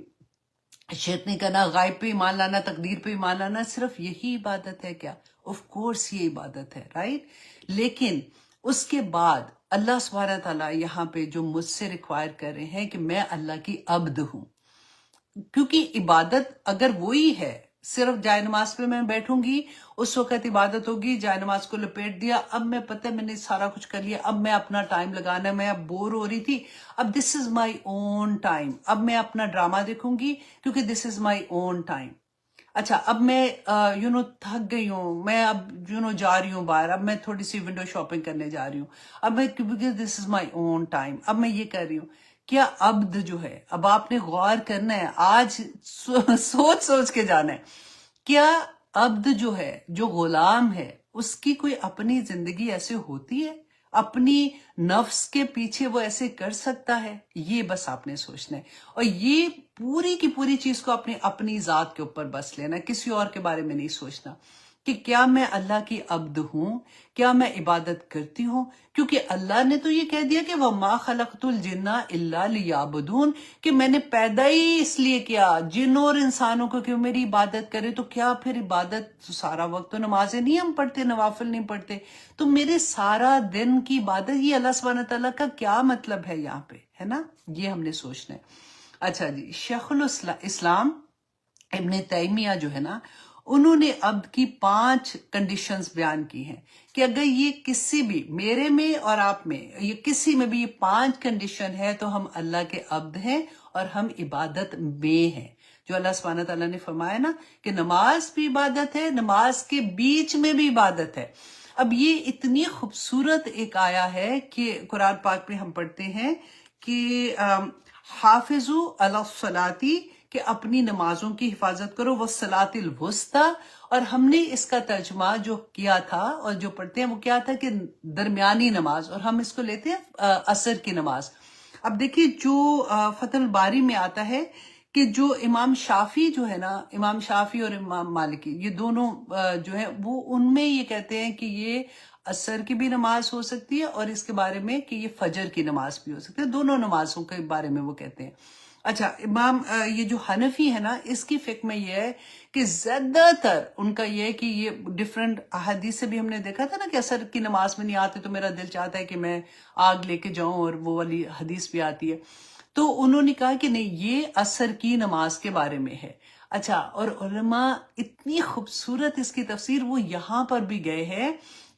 A: شرک نہیں کرنا، غائب پہ ایمان لانا، تقدیر پہ ایمان لانا، صرف یہی عبادت ہے کیا؟ آف کورس یہ عبادت ہے، رائٹ۔ لیکن اس کے بعد اللہ سبحانہ تعالیٰ یہاں پہ جو مجھ سے ریکوائر کر رہے ہیں کہ میں اللہ کی عبد ہوں، کیونکہ عبادت اگر وہی ہے، صرف جائے نماز پہ میں بیٹھوں گی، اس وقت عبادت ہوگی، جائے نماز کو لپیٹ دیا، اب میں پتہ میں نے سارا کچھ کر لیا، اب میں اپنا ٹائم لگانا، میں اب بور ہو رہی تھی، اب دس از مائی اون ٹائم، اب میں اپنا ڈرامہ دیکھوں گی کیونکہ دس از مائی اون ٹائم۔ اچھا، اب میں تھک گئی ہوں، میں اب جا رہی ہوں باہر، اب میں تھوڑی سی ونڈو شاپنگ کرنے جا رہی ہوں، اب میں دس از مائی اون ٹائم، اب میں یہ کر رہی ہوں۔ کیا عبد جو ہے، اب آپ نے غور کرنا ہے، آج سوچ کے جانا ہے، کیا عبد جو ہے، جو غلام ہے، اس کی کوئی اپنی زندگی ایسے ہوتی ہے؟ اپنی نفس کے پیچھے وہ ایسے کر سکتا ہے؟ یہ بس آپ نے سوچنا ہے، اور یہ پوری کی پوری چیز کو اپنی ذات کے اوپر بس لینا، کسی اور کے بارے میں نہیں سوچنا کہ کیا میں اللہ کی عبد ہوں، کیا میں عبادت کرتی ہوں، کیونکہ اللہ نے تو یہ کہہ دیا کہ وَمَا خَلَقْتُ الْجِنَّ إِلَّا لِيَعْبُدُونَ، کہ میں نے پیدا ہی اس لیے کیا جنوں اور انسانوں کو کہ میری عبادت کرے، تو کیا پھر عبادت سارا وقت تو نمازیں نہیں ہم پڑھتے، نوافل نہیں پڑھتے، تو میرے سارا دن کی عبادت، یہ اللہ سبحانہ تعالیٰ کا کیا مطلب ہے یہاں پہ، ہے نا؟ یہ ہم نے سوچنا ہے۔ اچھا جی، شیخ الاسلام ابن تیمیہ جو ہے نا، انہوں نے عبد کی 5 کنڈیشنز بیان کی ہیں کہ اگر یہ کسی بھی، میرے میں اور آپ میں، یہ کسی میں بھی یہ 5 کنڈیشن ہے تو ہم اللہ کے عبد ہیں اور ہم عبادت میں ہیں۔ جو اللہ سبحانہ تعالیٰ نے فرمایا نا کہ نماز بھی عبادت ہے، نماز کے بیچ میں بھی عبادت ہے۔ اب یہ اتنی خوبصورت ایک آیا ہے کہ قرآن پاک میں ہم پڑھتے ہیں کہ حافظوا علی الصلاۃ، کہ اپنی نمازوں کی حفاظت کرو، والصلاۃ الوسطیٰ، اور ہم نے اس کا ترجمہ جو کیا تھا اور جو پڑھتے ہیں وہ کیا تھا کہ درمیانی نماز، اور ہم اس کو لیتے ہیں عصر کی نماز۔ اب دیکھیے جو فتح الباری میں آتا ہے کہ جو امام شافی جو ہے نا، امام شافی اور امام مالکی یہ دونوں جو ہے وہ ان میں یہ کہتے ہیں کہ یہ عصر کی بھی نماز ہو سکتی ہے اور اس کے بارے میں کہ یہ فجر کی نماز بھی ہو سکتی ہے، دونوں نمازوں کے بارے میں وہ کہتے ہیں۔ اچھا امام یہ جو حنفی ہے نا، اس کی فقہ میں یہ ہے کہ زیادہ تر ان کا یہ ہے کہ یہ ڈفرینٹ احادیث سے بھی ہم نے دیکھا تھا نا کہ عصر کی نماز میں نہیں آتے تو میرا دل چاہتا ہے کہ میں آگ لے کے جاؤں، اور وہ والی حدیث بھی آتی ہے۔ تو انہوں نے کہا کہ نہیں، یہ عصر کی نماز کے بارے میں ہے۔ اچھا، اور علماء اتنی خوبصورت اس کی تفسیر وہ یہاں پر بھی گئے ہیں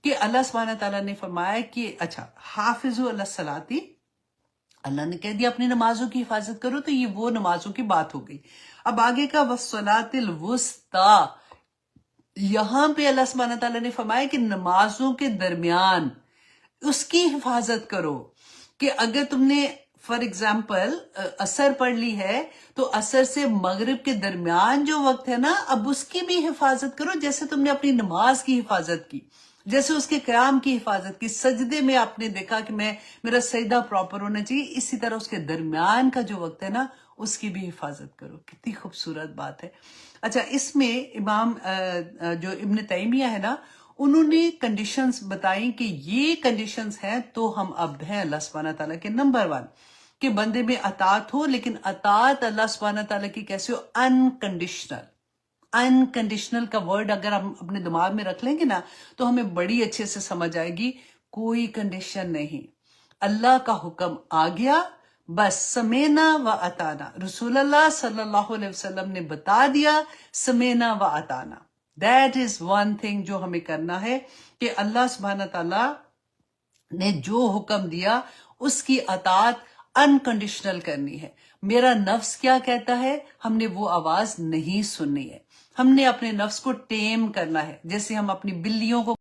A: کہ اللہ سبحانہ تعالیٰ نے فرمایا کہ اچھا حافظوا علی الصلاۃ، اللہ نے کہہ دیا اپنی نمازوں کی حفاظت کرو، تو یہ وہ نمازوں کی بات ہو گئی۔ اب آگے کا والصلاۃ الوسطیٰ، یہاں پہ اللہ سبحانہ تعالیٰ نے فرمایا کہ نمازوں کے درمیان اس کی حفاظت کرو، کہ اگر تم نے فار ایگزامپل عصر پڑھ لی ہے تو عصر سے مغرب کے درمیان جو وقت ہے نا، اب اس کی بھی حفاظت کرو جیسے تم نے اپنی نماز کی حفاظت کی، جیسے اس کے قیام کی حفاظت کی، سجدے میں آپ نے دیکھا کہ میرا سجدہ پراپر ہونا چاہیے، اسی طرح اس کے درمیان کا جو وقت ہے نا اس کی بھی حفاظت کرو۔ کتنی خوبصورت بات ہے۔ اچھا، اس میں امام جو ابن تیمیہ ہے نا، انہوں نے کنڈیشنز بتائیں کہ یہ کنڈیشنز ہیں تو ہم عبد ہیں اللہ سبحانہ تعالیٰ کے۔ نمبر 1 کہ بندے میں اطاعت ہو، لیکن اطاعت اللہ سبحانہ تعالیٰ کی کیسے ہو؟ انکنڈیشنل۔ انکنڈیشنل کا ورڈ اگر ہم اپنے دماغ میں رکھ لیں گے نا تو ہمیں بڑی اچھے سے سمجھ آئے گی۔ کوئی کنڈیشن نہیں، اللہ کا حکم آ گیا بس سمینا و اطانا، رسول اللہ صلی اللہ علیہ وسلم نے بتا دیا سمینا و اطانا۔ دیٹ از ون تھنگ جو ہمیں کرنا ہے کہ اللہ سبحانہ تعالیٰ نے جو حکم دیا اس کی اطاعت انکنڈیشنل کرنی ہے۔ میرا نفس کیا کہتا ہے ہم نے وہ آواز نہیں سننی ہے، ہم نے اپنے نفس کو ٹیم کرنا ہے، جیسے ہم اپنی بلیوں کو